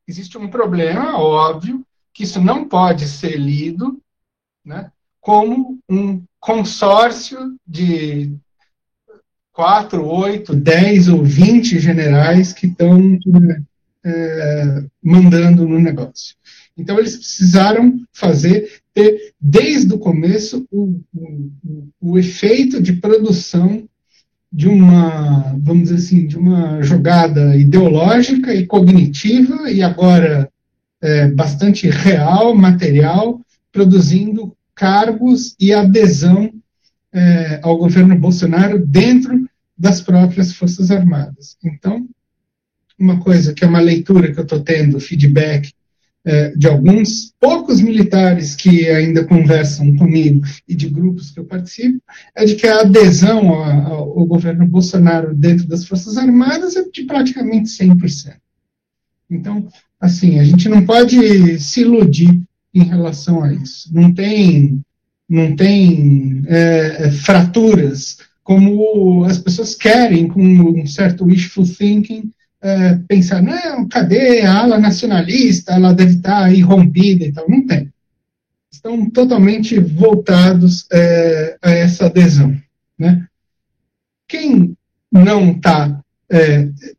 Existe um problema, óbvio, que isso não pode ser lido, né, como um consórcio de 4, 8, 10 ou 20 generais que estão mandando no negócio. Então, eles precisaram ter desde o começo, o efeito de produção de uma, vamos dizer assim, de uma jogada ideológica e cognitiva, e agora bastante real, material, produzindo cargos e adesão ao governo Bolsonaro dentro das próprias Forças Armadas. Então, uma coisa que é uma leitura que eu estou tendo, feedback de alguns poucos militares que ainda conversam comigo e de grupos que eu participo, é de que a adesão ao governo Bolsonaro dentro das Forças Armadas é de praticamente 100%. Então, assim, a gente não pode se iludir em relação a isso. Não tem fraturas como as pessoas querem, com um certo wishful thinking, pensar, não, cadê a ala nacionalista, ela deve estar aí rompida e tal. Não tem. Estão totalmente voltados a essa adesão, né? Quem não está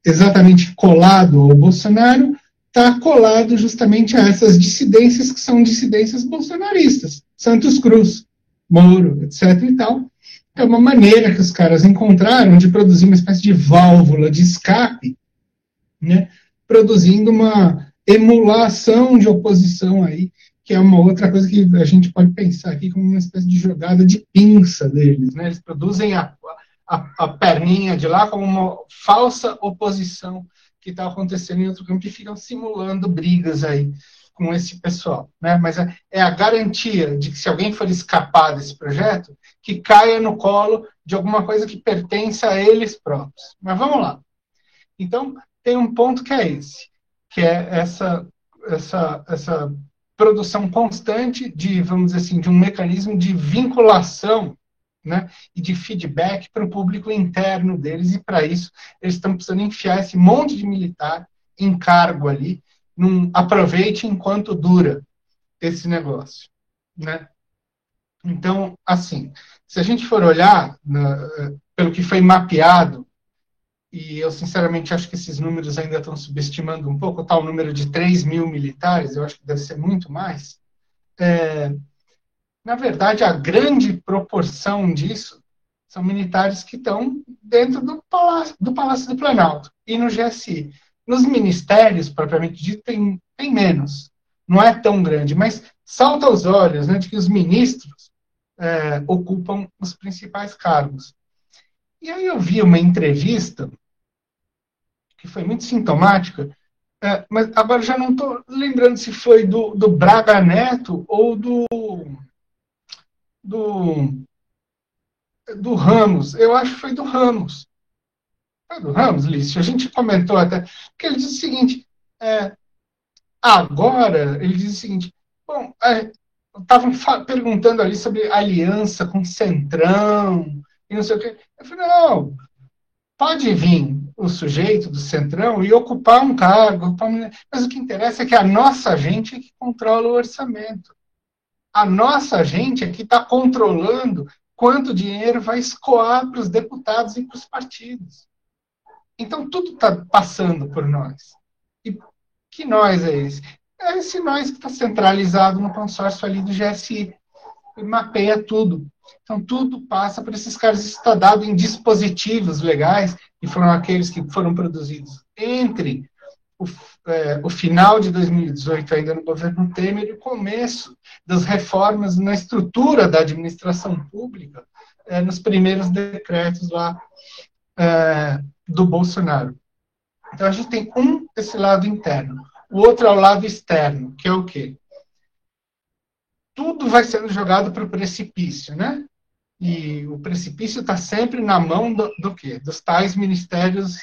exatamente colado ao Bolsonaro está colado justamente a essas dissidências que são dissidências bolsonaristas. Santos Cruz, Moro, etc. e tal. É uma maneira que os caras encontraram de produzir uma espécie de válvula de escape, né, produzindo uma emulação de oposição aí, que é uma outra coisa que a gente pode pensar aqui como uma espécie de jogada de pinça deles, né? Eles produzem a perninha de lá como uma falsa oposição que está acontecendo em outro campo e ficam simulando brigas aí com esse pessoal, né? Mas é a garantia de que se alguém for escapar desse projeto, que caia no colo de alguma coisa que pertença a eles próprios. Mas vamos lá. Então, tem um ponto que é esse, que é essa produção constante de, vamos dizer assim, de um mecanismo de vinculação, né, e de feedback para o público interno deles, e para isso eles estão precisando enfiar esse monte de militar em cargo ali, aproveite enquanto dura esse negócio, né? Então, assim, se a gente for olhar pelo que foi mapeado, e eu sinceramente acho que esses números ainda estão subestimando um pouco, tá, o número de 3 mil militares, eu acho que deve ser muito mais. Na verdade, a grande proporção disso são militares que estão dentro do Palácio do Planalto e no GSI. Nos ministérios, propriamente dito, tem menos. Não é tão grande, mas salta aos olhos, né, de que os ministros ocupam os principais cargos. E aí eu vi uma entrevista que foi muito sintomática, mas agora já não estou lembrando se foi do Braga Neto ou do Ramos. Eu acho que foi do Ramos. Foi do Ramos, Lício. A gente comentou até, que ele disse o seguinte, agora, ele diz o seguinte, bom, estavam perguntando ali sobre aliança com o Centrão, e não sei o quê. Eu falei, não, pode vir o sujeito do Centrão e ocupar um cargo, mas o que interessa é que a nossa gente é que controla o orçamento. A nossa gente é que está controlando quanto dinheiro vai escoar para os deputados e para os partidos. Então, tudo está passando por nós. E que nós é esse? É esse nós que está centralizado no consórcio ali do GSI. E mapeia tudo. Então, tudo passa por esses caras. Isso está dado em dispositivos legais, que foram aqueles que foram produzidos entre o final de 2018, ainda no governo Temer, e o começo das reformas na estrutura da administração pública, nos primeiros decretos lá do Bolsonaro. Então, a gente tem esse lado interno. O outro é o lado externo, que é o quê? Tudo vai sendo jogado para o precipício, né? E o precipício está sempre na mão do quê? Dos tais ministérios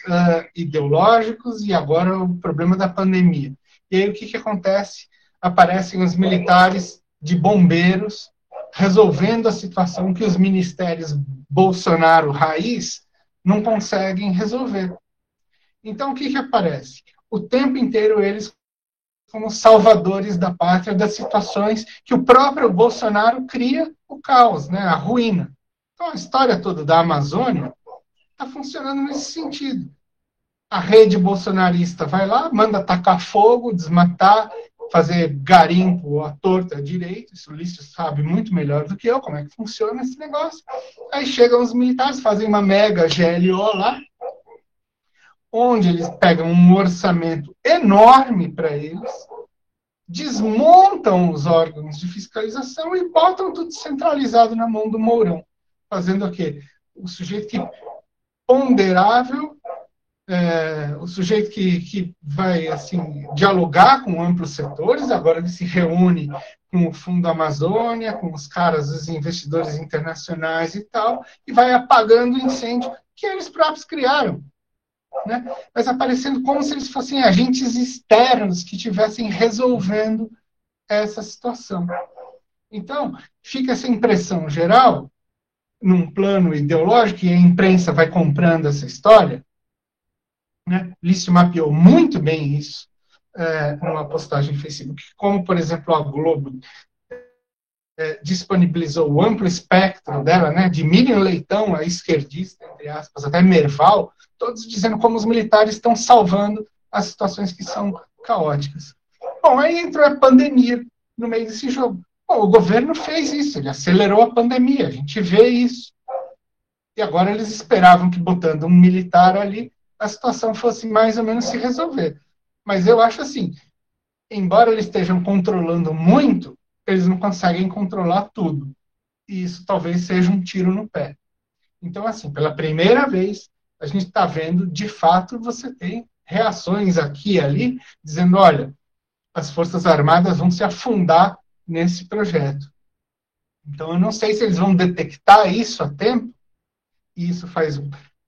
ideológicos e agora o problema da pandemia. E aí o que acontece? Aparecem os militares de bombeiros resolvendo a situação que os ministérios Bolsonaro raiz não conseguem resolver. Então o que aparece? O tempo inteiro eles como salvadores da pátria das situações que o próprio Bolsonaro cria o caos, né, a ruína. Então, a história toda da Amazônia está funcionando nesse sentido. A rede bolsonarista vai lá, manda tacar fogo, desmatar, fazer garimpo à torta à direita. Isso o Lício sabe muito melhor do que eu como é que funciona esse negócio. Aí chegam os militares, fazem uma mega GLO lá, onde eles pegam um orçamento enorme para eles, desmontam os órgãos de fiscalização e botam tudo centralizado na mão do Mourão. Fazendo o quê? O sujeito que ponderável, o sujeito que vai assim, dialogar com amplos setores, agora ele se reúne com o Fundo Amazônia, com os caras, os investidores internacionais e tal, e vai apagando o incêndio que eles próprios criaram. Né? Mas aparecendo como se eles fossem agentes externos que estivessem resolvendo essa situação. Então, fica essa impressão geral, num plano ideológico, e a imprensa vai comprando essa história, né? Lício mapeou muito bem isso numa postagem no Facebook, como, por exemplo, a Globo disponibilizou o amplo espectro dela, né, de Miriam Leitão, a esquerdista, entre aspas, até Merval, todos dizendo como os militares estão salvando as situações que são caóticas. Bom, aí entrou a pandemia no meio desse jogo. Bom, o governo fez isso, ele acelerou a pandemia, a gente vê isso. E agora eles esperavam que, botando um militar ali, a situação fosse mais ou menos se resolver. Mas eu acho assim, embora eles estejam controlando muito, eles não conseguem controlar tudo. E isso talvez seja um tiro no pé. Então, assim, pela primeira vez, a gente está vendo, de fato, você tem reações aqui e ali, dizendo, olha, as Forças Armadas vão se afundar nesse projeto. Então, eu não sei se eles vão detectar isso a tempo, e isso faz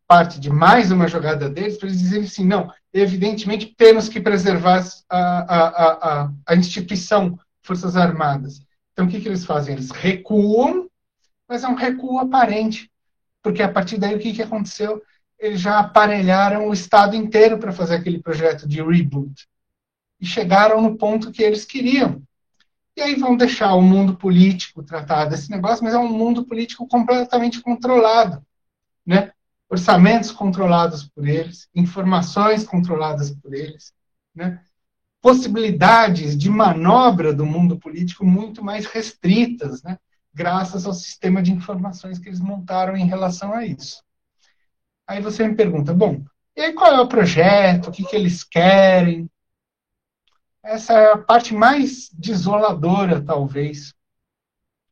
parte de mais uma jogada deles, para eles dizerem assim, não, evidentemente temos que preservar a instituição Forças Armadas. Então, o que eles fazem? Eles recuam, mas é um recuo aparente, porque a partir daí o que aconteceu? Eles já aparelharam o Estado inteiro para fazer aquele projeto de reboot. E chegaram no ponto que eles queriam. E aí vão deixar o mundo político tratar desse negócio, mas é um mundo político completamente controlado, né? Orçamentos controlados por eles, informações controladas por eles, né? Possibilidades de manobra do mundo político muito mais restritas, né? Graças ao sistema de informações que eles montaram em relação a isso. Aí você me pergunta, bom, e aí qual é o projeto? O que eles querem? Essa é a parte mais desoladora, talvez,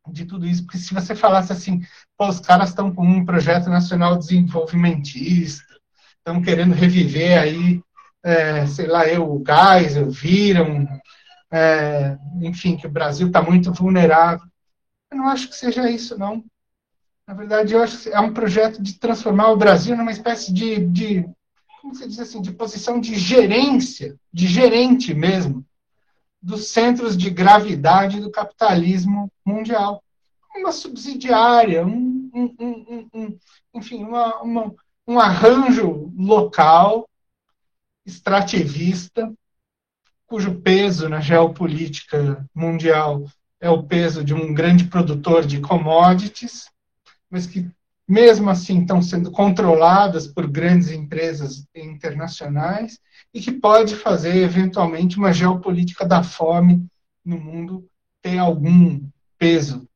de tudo isso. Porque se você falasse assim, pô, os caras estão com um projeto nacional desenvolvimentista, estão querendo reviver aí, sei lá, o Geisel, viram, enfim, que o Brasil está muito vulnerável. Eu não acho que seja isso, não. Na verdade, eu acho que é um projeto de transformar o Brasil numa espécie de como se diz assim, de posição de gerência, de gerente mesmo, dos centros de gravidade do capitalismo mundial. Uma subsidiária, enfim, um arranjo local, extrativista, cujo peso na geopolítica mundial é o peso de um grande produtor de commodities, mas que, mesmo assim, estão sendo controladas por grandes empresas internacionais e que pode fazer, eventualmente, uma geopolítica da fome no mundo ter algum peso.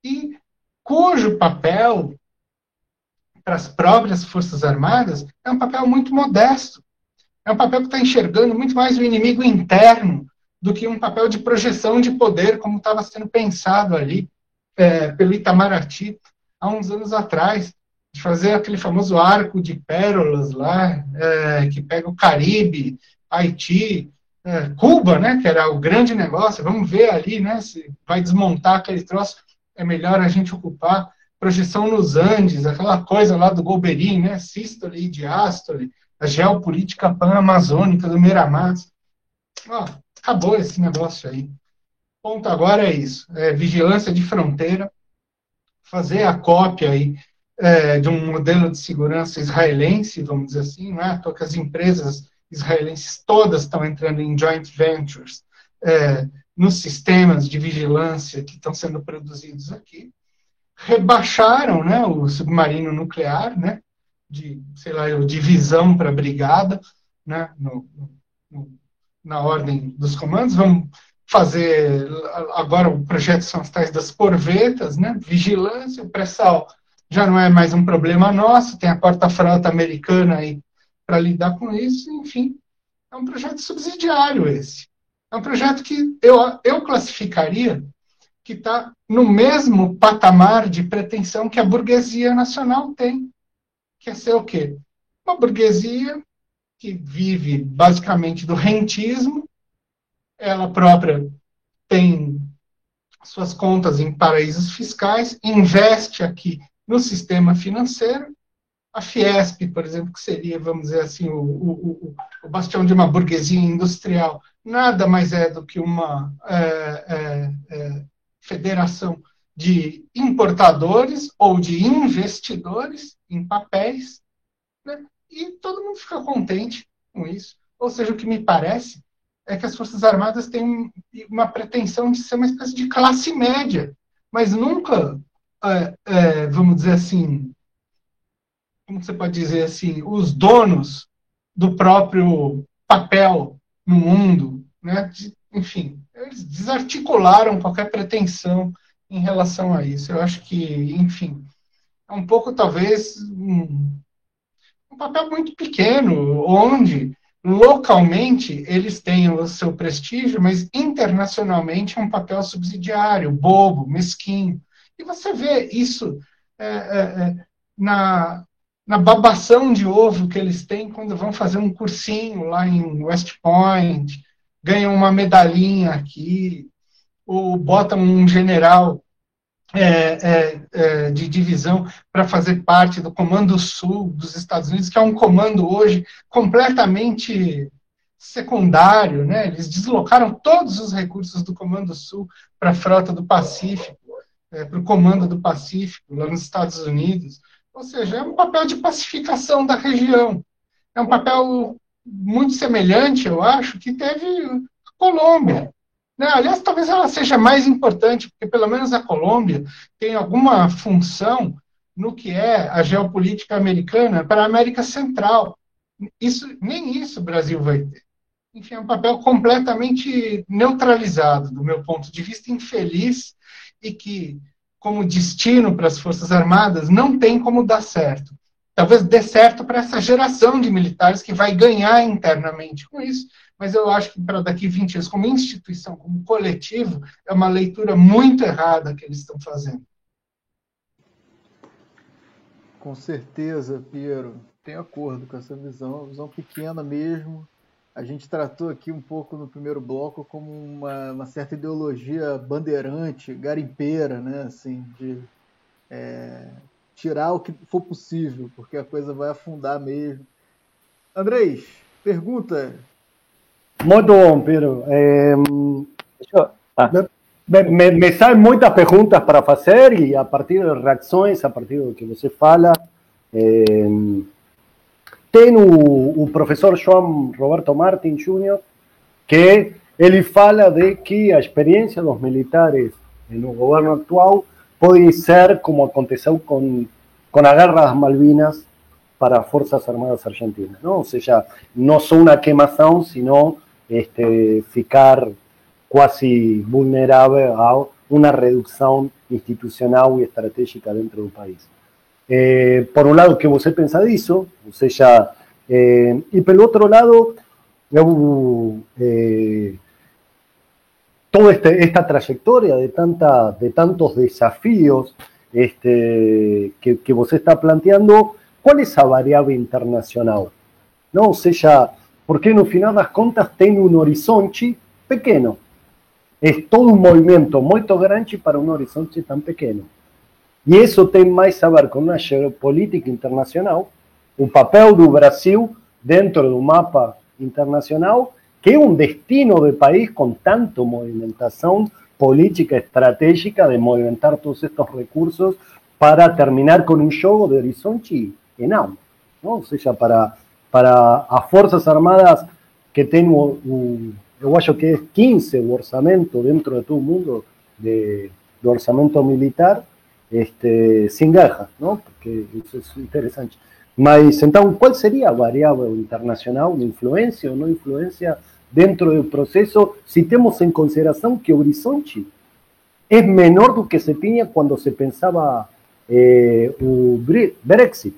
E cujo papel, para as próprias Forças Armadas, é um papel muito modesto. É um papel que está enxergando muito mais o inimigo interno do que um papel de projeção de poder, como estava sendo pensado ali pelo Itamaraty há uns anos atrás, de fazer aquele famoso arco de pérolas lá, que pega o Caribe, Haiti, Cuba, né, que era o grande negócio. Vamos ver ali, né, se vai desmontar aquele troço. É melhor a gente ocupar projeção nos Andes, aquela coisa lá do Golbery, né, sístole e diástole, a geopolítica pan-amazônica do Miramar. Acabou esse negócio aí. O ponto agora é isso, vigilância de fronteira, fazer a cópia aí de um modelo de segurança israelense, vamos dizer assim, não é à toa que as empresas israelenses todas estão entrando em joint ventures nos sistemas de vigilância que estão sendo produzidos aqui, rebaixaram, né, o submarino nuclear, né, de, sei lá, divisão para brigada, né, na ordem dos comandos. Vamos fazer, agora o projeto são as tais das corvetas, né, vigilância, o pré-sal já não é mais um problema nosso, tem a quarta-frota americana aí para lidar com isso, enfim, é um projeto subsidiário esse. É um projeto que eu classificaria que está no mesmo patamar de pretensão que a burguesia nacional tem. Que é ser o quê? Uma burguesia que vive basicamente do rentismo, ela própria tem suas contas em paraísos fiscais, investe aqui no sistema financeiro. A Fiesp, por exemplo, que seria, vamos dizer assim, o bastião de uma burguesia industrial, nada mais é do que uma federação de importadores ou de investidores em papéis, né? E todo mundo fica contente com isso. Ou seja, o que me parece é que as Forças Armadas têm uma pretensão de ser uma espécie de classe média, mas nunca, vamos dizer assim, como você pode dizer assim, os donos do próprio papel no mundo, né? Enfim, eles desarticularam qualquer pretensão em relação a isso. Eu acho que, enfim, é um pouco, talvez, um papel muito pequeno, onde localmente eles têm o seu prestígio, mas internacionalmente é um papel subsidiário, bobo, mesquinho. E você vê isso na babação de ovo que eles têm quando vão fazer um cursinho lá em West Point, ganham uma medalhinha aqui, ou botam um general de divisão para fazer parte do Comando Sul dos Estados Unidos, que é um comando hoje completamente secundário, né? Eles deslocaram todos os recursos do Comando Sul para a Frota do Pacífico, para o Comando do Pacífico, lá nos Estados Unidos. Ou seja, é um papel de pacificação da região. É um papel muito semelhante, eu acho, que teve a Colômbia. Aliás, talvez ela seja mais importante, porque pelo menos a Colômbia tem alguma função no que é a geopolítica americana para a América Central. Nem isso o Brasil vai ter. Enfim, é um papel completamente neutralizado, do meu ponto de vista, infeliz, e que, como destino para as Forças Armadas, não tem como dar certo. Talvez dê certo para essa geração de militares que vai ganhar internamente com isso, mas eu acho que para daqui 20 anos, como instituição, como coletivo, é uma leitura muito errada que eles estão fazendo. Com certeza, Piero. Tenho acordo com essa visão, uma visão pequena mesmo. A gente tratou aqui um pouco no primeiro bloco como uma certa ideologia bandeirante, garimpeira, né? Assim, de tirar o que for possível, porque a coisa vai afundar mesmo. Andrés, pergunta. Muito bom, Pedro. Ah, Me saem muitas perguntas para fazer e a partir de reações, a partir do que você fala, tem o professor João Roberto Martin Jr., que ele fala de que a experiência dos militares no governo atual pode ser como aconteceu com a Guerra das Malvinas para as Forças Armadas Argentinas, não? Ou seja, não só uma queimação, sino ficar quase vulnerável a uma redução institucional e estratégica dentro do país. Por um lado, o que você pensa disso? Ou seja, e pelo outro lado, toda esta trayectoria de tantos desafíos que você está planteando, ¿cuál es a variable internacional? ¿No? O sea, porque no final das contas tem un horizonte pequeno. Es todo un movimiento muy grande para un horizonte tan pequeno. E isso tem mais a ver com uma geopolítica internacional, o papel do Brasil dentro do mapa internacional, que é um destino de país com tanto movimentação política estratégica de movimentar todos estes recursos para terminar com um jogo de horizonte enorme. Não? Ou seja, para as Forças Armadas que tem eu acho que é 15 o orçamento dentro de todo o mundo do orçamento militar, sem guerra, não? Porque isso é interessante. Mas, então, qual seria a variável internacional de influência ou não influência dentro do processo, se temos em consideração que o horizonte é menor do que se tinha quando se pensava o Brexit,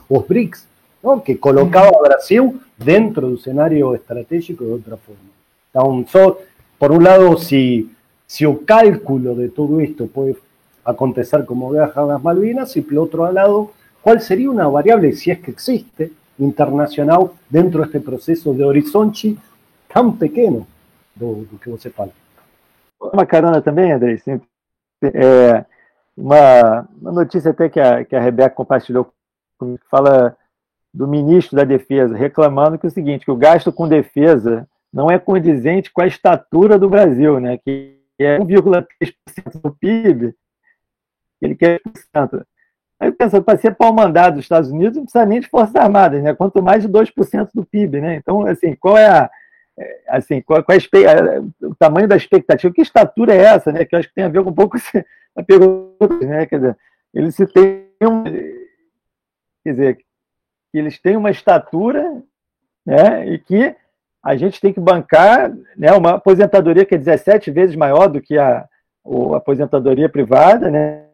os BRICS, não? Que colocava o Brasil dentro do cenário estratégico de outra forma. Então, só, por um lado, se o cálculo de tudo isto pode acontecer como Guerra das Malvinas, e, por outro lado, qual seria uma variável, se é que existe, internacional dentro deste processo de horizonte tão pequeno do que você fala. Uma carona também, André, uma notícia até que a Rebeca compartilhou comigo, que fala do ministro da Defesa reclamando que é o seguinte, que o gasto com defesa não é condizente com a estatura do Brasil, né, que é 1,3% do PIB, ele quer 1%. Aí pensa, para ser pau-mandado dos Estados Unidos, não precisa nem de Forças Armadas, né? Quanto mais de 2% do PIB, né? Então, assim, qual é o tamanho da expectativa? Que estatura é essa, né? Que eu acho que tem a ver com um pouco a pergunta, né? Quer dizer, eles se têm que eles têm uma estatura, né? E que a gente tem que bancar, né? Uma aposentadoria que é 17 vezes maior do que a aposentadoria privada, né?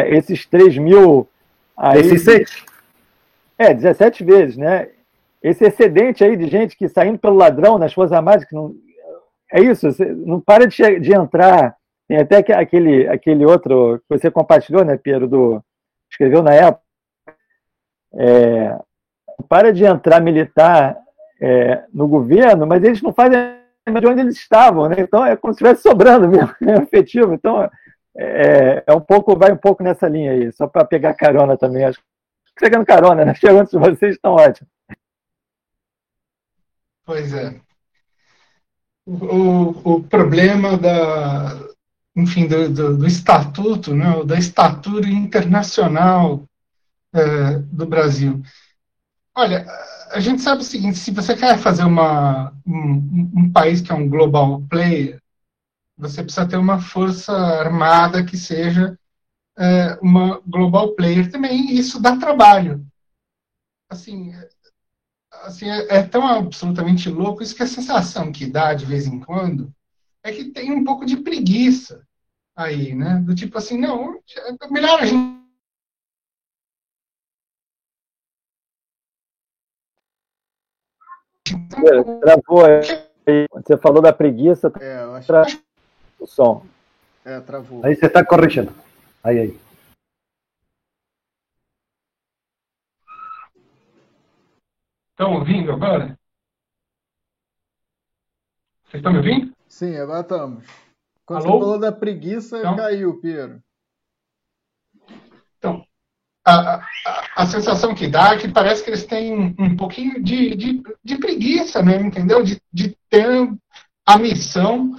Esses 3 mil aí, 17. 17 vezes, né? Esse excedente aí de gente que saindo pelo ladrão nas Forças Armadas, que não, é isso, não para de entrar. Tem até aquele outro que você compartilhou, né, Piero, escreveu na época, não para de entrar militar no governo, mas eles não fazem de onde eles estavam, né? Então é como se estivesse sobrando mesmo, efetivo. Então vai um pouco nessa linha aí, só para pegar carona também. Acho que pegando carona, né? Chegando de vocês estão ótimos. Pois é. O problema enfim, do estatuto, né? Da estatura internacional do Brasil. Olha, a gente sabe o seguinte, se você quer fazer um país que é um global player, você precisa ter uma força armada que seja uma global player também, e isso dá trabalho. Assim, é tão absolutamente louco isso, que a sensação que dá de vez em quando é que tem um pouco de preguiça aí, né? Do tipo assim, não, é melhor a gente... Travou aí. Você falou da preguiça, eu acho o som. travou. Aí você está corrigindo. Aí. Estão ouvindo agora? Vocês estão me ouvindo? Sim, agora estamos. Quando Alô? você falou da preguiça, Então? caiu, Piero. Então, a sensação que dá é que parece que eles têm um pouquinho de preguiça mesmo, entendeu? De ter a missão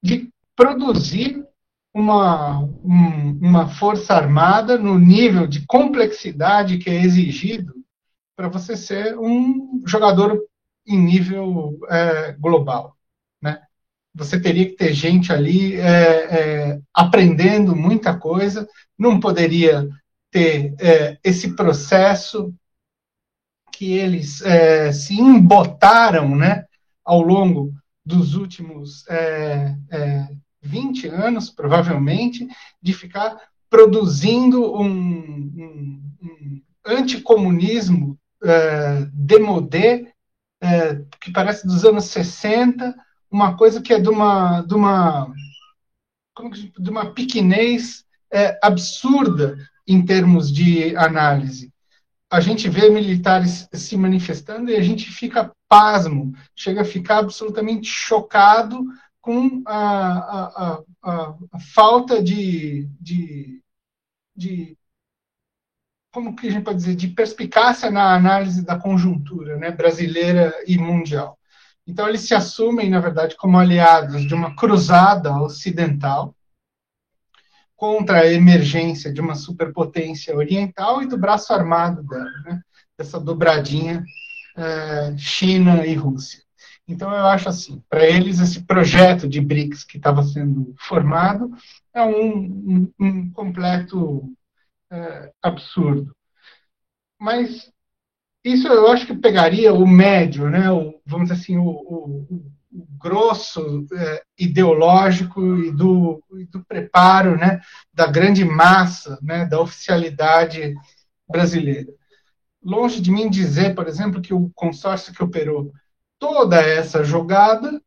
de produzir uma força armada no nível de complexidade que é exigido para você ser um jogador em nível global, né? Você teria que ter gente ali aprendendo muita coisa, não poderia ter esse processo que eles se embotaram, né, ao longo dos últimos 20 anos, provavelmente, de ficar produzindo um anticomunismo demodé, que parece dos anos 60, uma coisa que é de uma pequenez absurda em termos de análise. A gente vê militares se manifestando e a gente fica pasmo, chega a ficar absolutamente chocado com a falta de como que a gente pode dizer, de perspicácia na análise da conjuntura, né, brasileira e mundial. Então eles se assumem, na verdade, como aliados de uma cruzada ocidental contra a emergência de uma superpotência oriental e do braço armado dela, né, dessa dobradinha China e Rússia. Então eu acho assim, para eles esse projeto de BRICS que estava sendo formado é um completo absurdo. Mas isso eu acho que pegaria o médio, né, vamos dizer assim, o grosso ideológico e do preparo, né, da grande massa, né, da oficialidade brasileira. Longe de mim dizer, por exemplo, que o consórcio que operou toda essa jogada,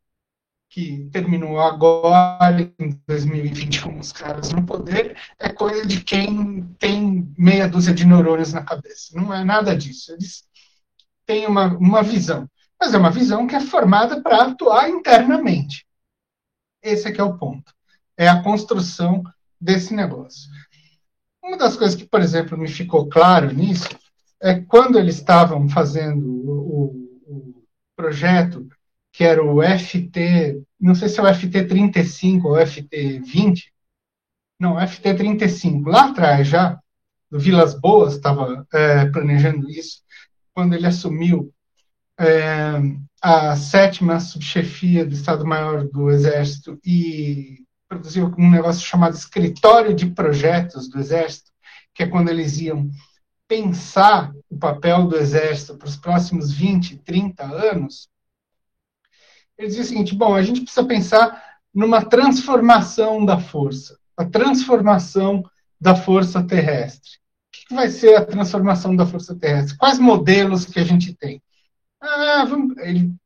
que terminou agora em 2020 com os caras no poder, é coisa de quem tem meia dúzia de neurônios na cabeça. Não é nada disso. Eles têm uma visão. Mas é uma visão que é formada para atuar internamente. Esse é que é o ponto. É a construção desse negócio. Uma das coisas que, por exemplo, me ficou claro nisso é quando eles estavam fazendo o projeto que era o FT, não sei se é o FT-35 ou o FT-20, não, FT-35, lá atrás já, do Vilas Boas estava planejando isso, quando ele assumiu a 7ª subchefia do Estado-Maior do Exército e produziu um negócio chamado Escritório de Projetos do Exército, que é quando eles iam pensar o papel do Exército para os próximos 20, 30 anos, ele dizia o seguinte, bom, a gente precisa pensar numa transformação da força, a transformação da força terrestre. O que vai ser a transformação da força terrestre? Quais modelos que a gente tem?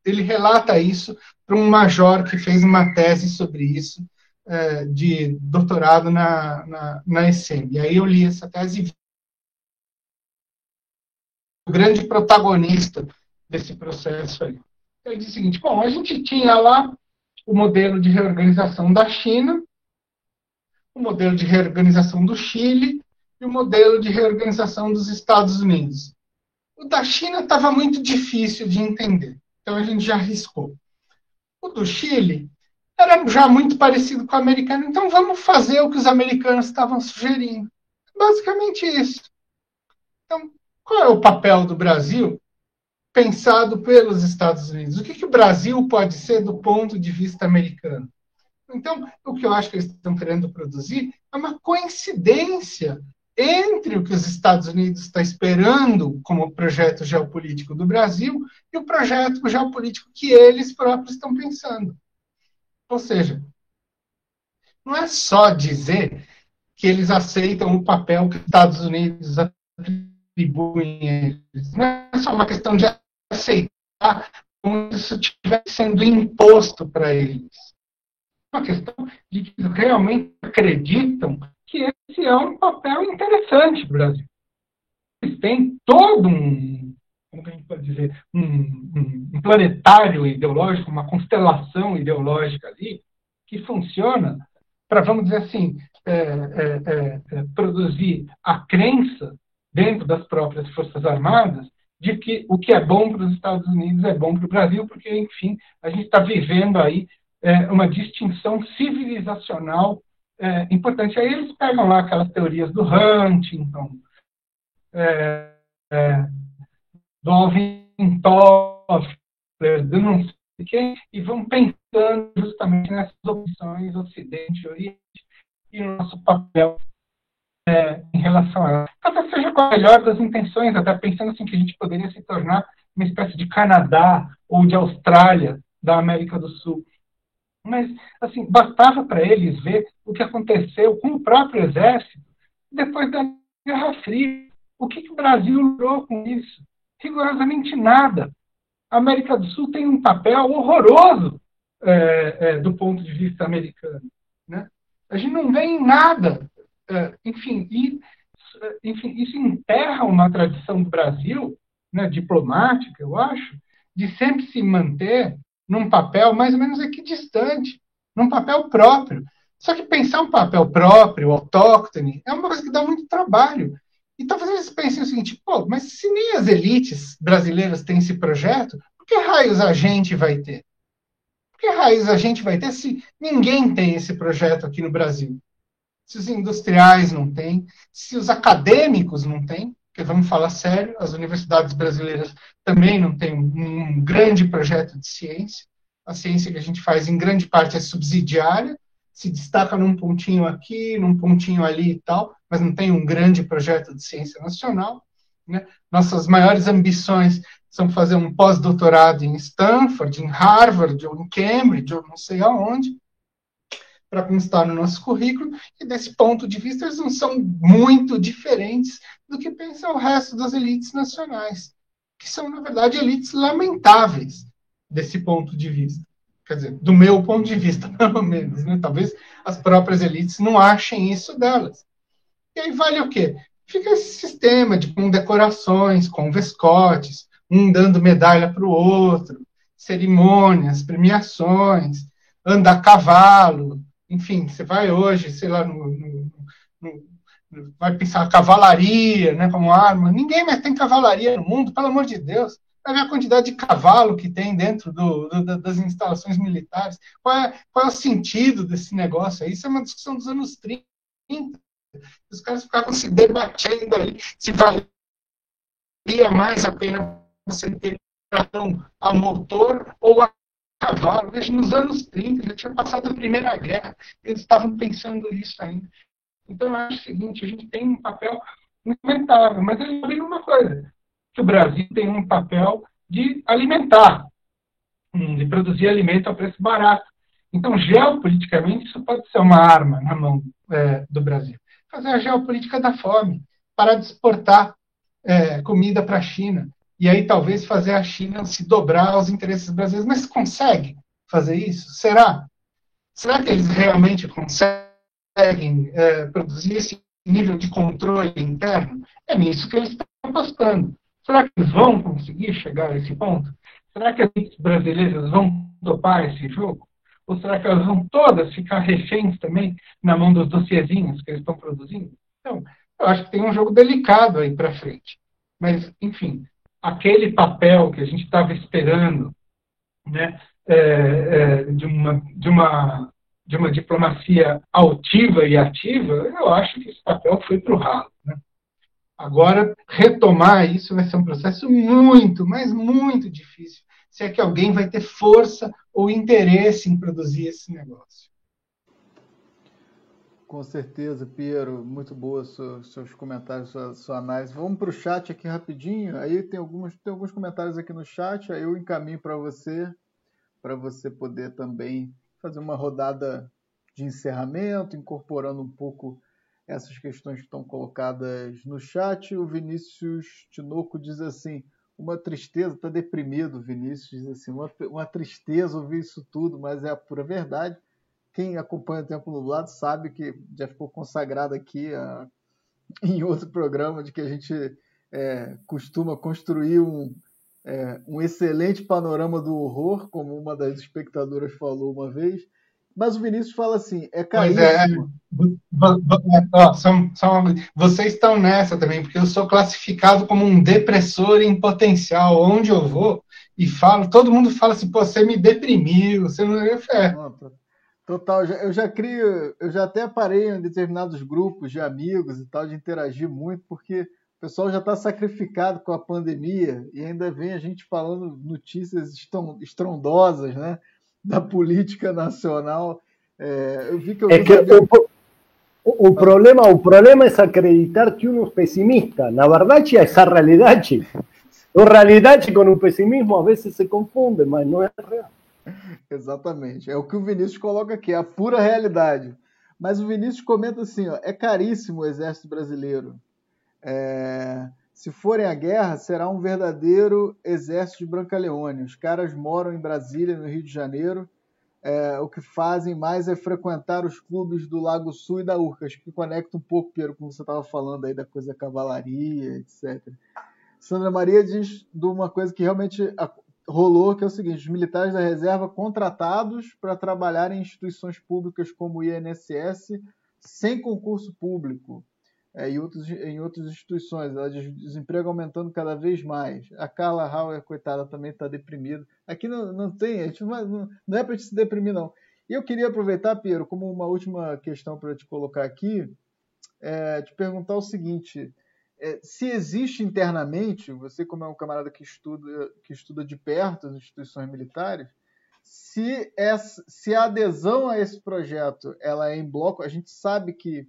Ele relata isso para um major que fez uma tese sobre isso, de doutorado na ESEM. E aí eu li essa tese e vi o grande protagonista desse processo aí. Ele diz o seguinte, bom, a gente tinha lá o modelo de reorganização da China, o modelo de reorganização do Chile e o modelo de reorganização dos Estados Unidos. O da China estava muito difícil de entender, então a gente já arriscou. O do Chile era já muito parecido com o americano, então vamos fazer o que os americanos estavam sugerindo. Basicamente isso. Então, qual é o papel do Brasil pensado pelos Estados Unidos? O que o Brasil pode ser do ponto de vista americano? Então, o que eu acho que eles estão querendo produzir é uma coincidência entre o que os Estados Unidos está esperando como projeto geopolítico do Brasil e o projeto geopolítico que eles próprios estão pensando. Ou seja, não é só dizer que eles aceitam o papel que os Estados Unidos atribuem a eles. Não é só uma questão de aceitar como se isso estivesse sendo imposto para eles. É uma questão de que eles realmente acreditam que esse é um papel interessante para o Brasil. Eles têm todo como que a gente pode dizer, um planetário ideológico, uma constelação ideológica ali, que funciona para, vamos dizer assim, produzir a crença dentro das próprias Forças Armadas de que o que é bom para os Estados Unidos é bom para o Brasil, porque, enfim, a gente está vivendo aí uma distinção civilizacional importante. Aí eles pegam lá aquelas teorias do Huntington, do Alvin Toffler, do não sei quem, e vão pensando justamente nessas opções Ocidente e Oriente e o nosso papel em relação a ela. Talvez seja com a melhor das intenções, até pensando assim que a gente poderia se tornar uma espécie de Canadá ou de Austrália da América do Sul. Mas, assim, bastava para eles ver o que aconteceu com o próprio exército depois da Guerra Fria. O que o Brasil logrou com isso? Rigorosamente nada. A América do Sul tem um papel horroroso do ponto de vista americano. Né? A gente não vê em nada. Enfim, isso enterra uma tradição do Brasil, né, diplomática, eu acho, de sempre se manter num papel mais ou menos equidistante, num papel próprio. Só que pensar um papel próprio, autóctone, é uma coisa que dá muito trabalho. E talvez eles pensem o seguinte, pô, mas se nem as elites brasileiras têm esse projeto, por que raios a gente vai ter? Por que raios a gente vai ter se ninguém tem esse projeto aqui no Brasil? Se os industriais não têm, se os acadêmicos não têm, porque vamos falar sério, as universidades brasileiras também não têm um grande projeto de ciência. A ciência que a gente faz, em grande parte, é subsidiária, se destaca num pontinho aqui, num pontinho ali e tal, mas não tem um grande projeto de ciência nacional. Né? Nossas maiores ambições são fazer um pós-doutorado em Stanford, em Harvard, ou em Cambridge, ou não sei aonde, para constar no nosso currículo, e desse ponto de vista eles não são muito diferentes do que pensa o resto das elites nacionais, que são, na verdade, elites lamentáveis desse ponto de vista. Quer dizer, do meu ponto de vista, pelo menos. Né? Talvez as próprias elites não achem isso delas. E aí vale o quê? Fica esse sistema de condecorações, com vescotes, um dando medalha para o outro, cerimônias, premiações, anda a cavalo, enfim, você vai hoje, sei lá, vai pensar cavalaria, né, como arma. Ninguém mais tem cavalaria no mundo, pelo amor de Deus. Vai ver a quantidade de cavalo que tem dentro das instalações militares. Qual é o sentido desse negócio aí? Isso é uma discussão dos anos 30. Os caras ficavam se debatendo ali se valia mais a pena você ter tração a motor ou a cavalo. Veja, nos anos 30, já tinha passado a Primeira Guerra, eles estavam pensando isso ainda. Então, eu acho o seguinte, a gente tem um papel muito lamentável, mas eu vi uma coisa, que o Brasil tem um papel de alimentar, de produzir alimento a preço barato. Então, geopoliticamente, isso pode ser uma arma na mão do Brasil. Fazer a geopolítica da fome, parar de exportar comida para a China, e aí talvez fazer a China se dobrar aos interesses brasileiros. Mas consegue fazer isso? Será? Será que eles realmente conseguem produzir esse nível de controle interno? É nisso que eles estão apostando. Será que eles vão conseguir chegar a esse ponto? Será que as elites brasileiras vão topar esse jogo? Ou será que elas vão todas ficar reféns também na mão dos dossiezinhos que eles estão produzindo? Então, eu acho que tem um jogo delicado aí para frente. Mas, enfim, aquele papel que a gente estava esperando, né, de uma diplomacia altiva e ativa, eu acho que esse papel foi para o ralo. Né? Agora, retomar isso vai ser um processo muito, mas muito difícil, se é que alguém vai ter força ou interesse em produzir esse negócio. Com certeza, Piero, muito boa seus comentários, sua análise. Vamos para o chat aqui rapidinho, aí tem alguns comentários aqui no chat, aí eu encaminho para você poder também fazer uma rodada de encerramento, incorporando um pouco essas questões que estão colocadas no chat. O Vinícius Tinoco diz assim, uma tristeza, está deprimido o Vinícius, diz assim, uma tristeza ouvir isso tudo, mas é a pura verdade. Quem acompanha o Tempo Nublado sabe que já ficou consagrado aqui em outro programa de que a gente costuma construir um excelente panorama do horror, como uma das espectadoras falou uma vez. Mas o Vinícius fala assim, é caríssimo. Ó, vocês estão nessa também, porque eu sou classificado como um depressor em potencial. Onde eu vou e falo, todo mundo fala assim, pô, você me deprimiu, você não é fé. Total, eu já até parei em determinados grupos de amigos e tal, de interagir muito, porque o pessoal já está sacrificado com a pandemia e ainda vem a gente falando notícias estrondosas, né, da política nacional. Eu vi que o problema é acreditar que uno é pessimista. Na verdade, é essa realidade. A realidade com o pessimismo às vezes se confunde, mas não é real. Exatamente. É o que o Vinícius coloca aqui, a pura realidade. Mas o Vinícius comenta assim, ó, é caríssimo o exército brasileiro. Se forem à guerra, será um verdadeiro exército de Brancaleone. Os caras moram em Brasília, no Rio de Janeiro. O que fazem mais é frequentar os clubes do Lago Sul e da Urcas, que conecta um pouco, Piero, como você estava falando aí da coisa da cavalaria, etc. Sandra Maria diz de uma coisa que realmente rolou, que é o seguinte, os militares da reserva contratados para trabalhar em instituições públicas como o INSS sem concurso público, em outras instituições, o desemprego aumentando cada vez mais. A Carla Hauer, coitada, também está deprimida. Aqui não tem, a gente não é para a gente se deprimir, não. E eu queria aproveitar, Piero, como uma última questão para te colocar aqui, te perguntar o seguinte, se existe internamente, você como é um camarada que estuda de perto as instituições militares, se a adesão a esse projeto ela é em bloco, a gente sabe que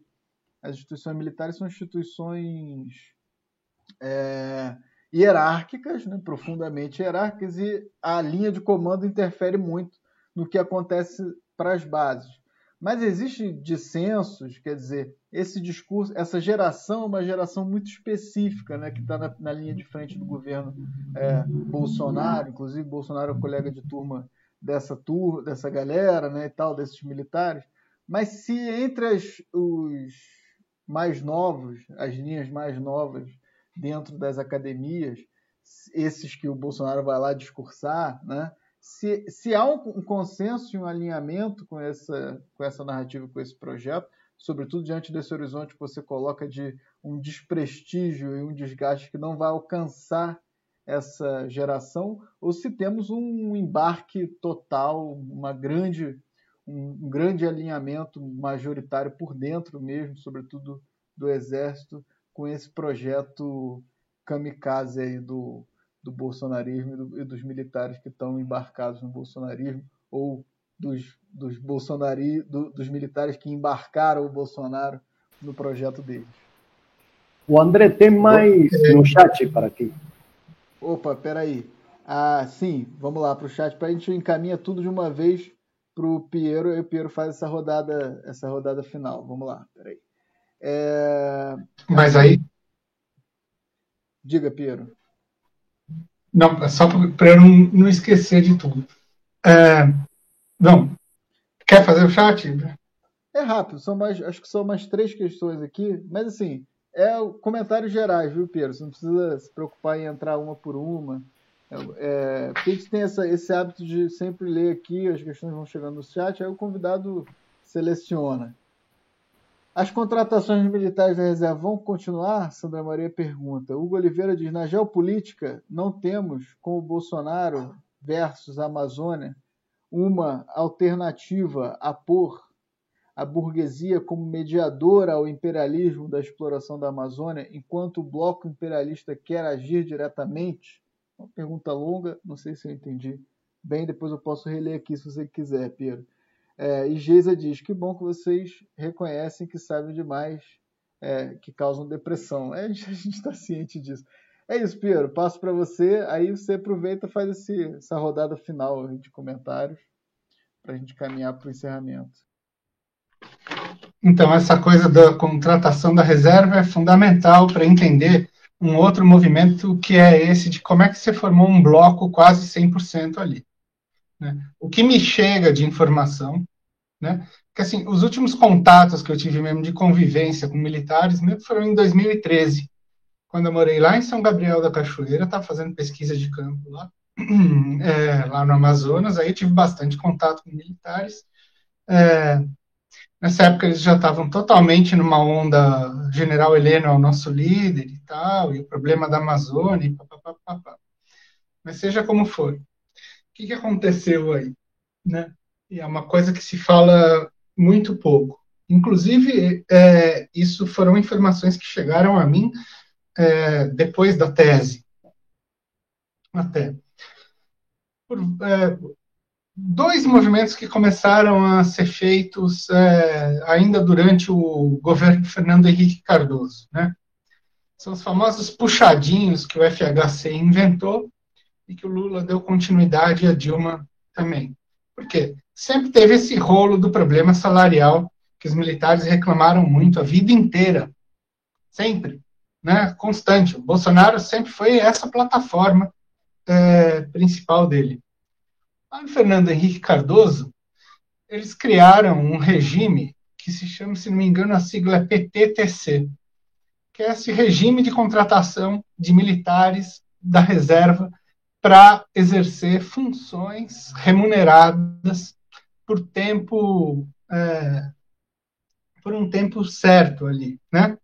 as instituições militares são instituições hierárquicas, né, profundamente hierárquicas, e a linha de comando interfere muito no que acontece para as bases. Mas existem dissensos, quer dizer, esse discurso, essa geração é uma geração muito específica, né, que está na linha de frente do governo Bolsonaro, inclusive Bolsonaro é o colega de turma dessa galera, né, e tal, desses militares. Mas se entre os mais novos, as linhas mais novas dentro das academias, esses que o Bolsonaro vai lá discursar, né, se há um consenso e um alinhamento com essa narrativa, com esse projeto, sobretudo diante desse horizonte que você coloca de um desprestígio e um desgaste que não vai alcançar essa geração, ou se temos um embarque total, um grande alinhamento majoritário por dentro mesmo, sobretudo do Exército, com esse projeto kamikaze aí do bolsonarismo e dos militares que estão embarcados no bolsonarismo, ou dos militares que embarcaram o Bolsonaro no projeto deles. O André tem mais no chat para aqui. Opa, peraí. Sim, vamos lá para o chat, para a gente encaminha tudo de uma vez para o Piero, e o Piero faz essa rodada final. Vamos lá, peraí. Mas aí... Diga, Piero. Não, só para eu não esquecer de tudo. Não. Quer fazer o chat? É rápido, acho que são mais 3 questões aqui, mas assim, comentários gerais, viu, Piero? Você não precisa se preocupar em entrar uma por uma. Porque a gente tem esse hábito de sempre ler aqui, as questões vão chegando no chat, aí o convidado seleciona. As contratações militares da reserva vão continuar? Sandra Maria pergunta. Hugo Oliveira diz, na geopolítica não temos, com o Bolsonaro versus a Amazônia, uma alternativa a pôr a burguesia como mediadora ao imperialismo da exploração da Amazônia, enquanto o bloco imperialista quer agir diretamente? Uma pergunta longa, não sei se eu entendi bem, depois eu posso reler aqui se você quiser, Pedro. E Geisa diz, que bom que vocês reconhecem que sabem demais, que causam depressão. A gente está ciente disso. É isso, Piero, passo para você, aí você aproveita e faz essa rodada final de comentários para a gente caminhar para o encerramento. Então, essa coisa da contratação da reserva é fundamental para entender um outro movimento que é esse de como é que você formou um bloco quase 100% ali. Né? O que me chega de informação, né? Que assim, os últimos contatos que eu tive mesmo de convivência com militares foram em 2013, quando eu morei lá em São Gabriel da Cachoeira, estava fazendo pesquisa de campo lá, lá no Amazonas, aí eu tive bastante contato com militares. Nessa época eles já estavam totalmente numa onda, General Heleno é o nosso líder e tal, e o problema da Amazônia, e papapá. Mas seja como for, o que aconteceu aí, né? E é uma coisa que se fala muito pouco. Inclusive, isso foram informações que chegaram a mim depois da tese, até. Dois movimentos que começaram a ser feitos ainda durante o governo Fernando Henrique Cardoso, né? São os famosos puxadinhos que o FHC inventou e que o Lula deu continuidade e a Dilma também. Por quê? Sempre teve esse rolo do problema salarial que os militares reclamaram muito a vida inteira. Sempre. Né? Constante. O Bolsonaro sempre foi essa plataforma principal dele. Lá no Fernando Henrique Cardoso, eles criaram um regime que se chama, se não me engano, a sigla é PTTC, que é esse regime de contratação de militares da reserva para exercer funções remuneradas por um tempo certo ali, né?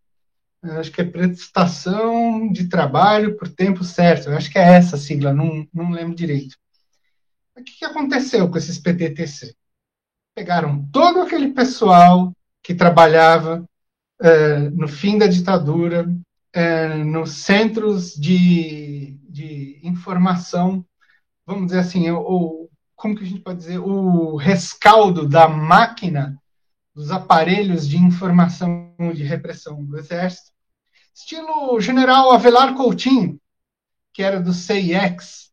Eu acho que é prestação de trabalho por tempo certo. Eu acho que é essa a sigla, não lembro direito. O que aconteceu com esses PTTC? Pegaram todo aquele pessoal que trabalhava no fim da ditadura, nos centros de informação, vamos dizer assim, como que a gente pode dizer, o rescaldo da máquina, dos aparelhos de informação de repressão do Exército, estilo General Avelar Coutinho, que era do CIEX,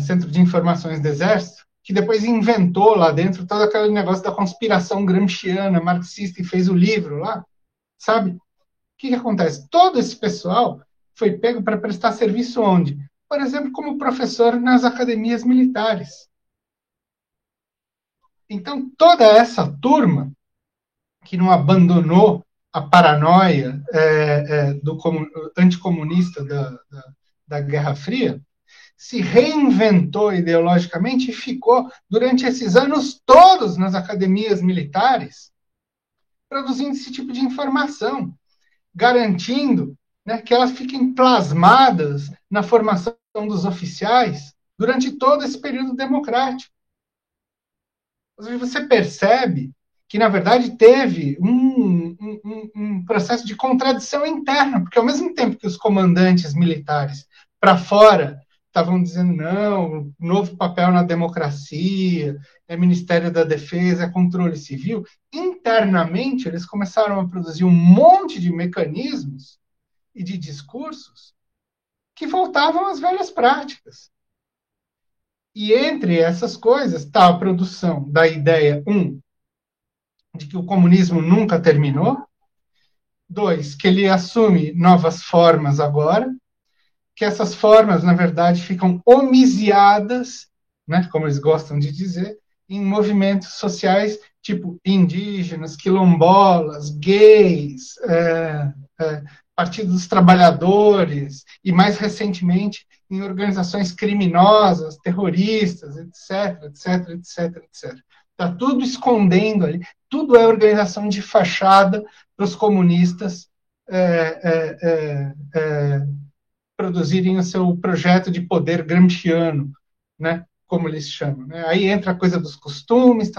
Centro de Informações do Exército, que depois inventou lá dentro todo aquele negócio da conspiração gramsciana, marxista, e fez o livro lá, sabe? O que acontece? Todo esse pessoal foi pego para prestar serviço onde? Por exemplo, como professor nas academias militares. Então, toda essa turma que não abandonou a paranoia do anticomunista da Guerra Fria, se reinventou ideologicamente e ficou, durante esses anos todos, nas academias militares, produzindo esse tipo de informação, garantindo, né, que elas fiquem plasmadas na formação dos oficiais durante todo esse período democrático. Você percebe que, na verdade, teve um processo de contradição interna, porque ao mesmo tempo que os comandantes militares para fora estavam dizendo não, novo papel na democracia, é Ministério da Defesa, é controle civil, internamente eles começaram a produzir um monte de mecanismos e de discursos que voltavam às velhas práticas. E entre essas coisas está a produção da ideia, de que o comunismo nunca terminou, 2, que ele assume novas formas agora, que essas formas, na verdade, ficam homiciadas, né, como eles gostam de dizer, em movimentos sociais tipo indígenas, quilombolas, gays, Partido dos Trabalhadores, e mais recentemente em organizações criminosas, terroristas, etc, etc, etc, etc. Está tudo escondendo ali, tudo é organização de fachada para os comunistas produzirem o seu projeto de poder gramsciano, né, como eles chamam. Né? Aí entra a coisa dos costumes,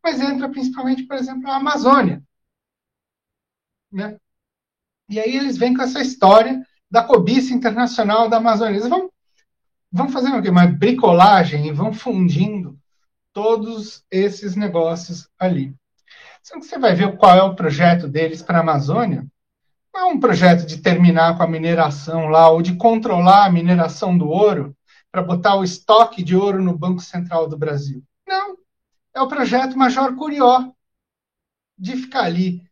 mas entra principalmente, por exemplo, a Amazônia. Né? E aí eles vêm com essa história da cobiça internacional da Amazônia. Eles vão fazer uma bricolagem e vão fundindo todos esses negócios ali. Só que você vai ver qual é o projeto deles para a Amazônia. Não é um projeto de terminar com a mineração lá ou de controlar a mineração do ouro para botar o estoque de ouro no Banco Central do Brasil. Não. É o projeto Major Curió, de ficar ali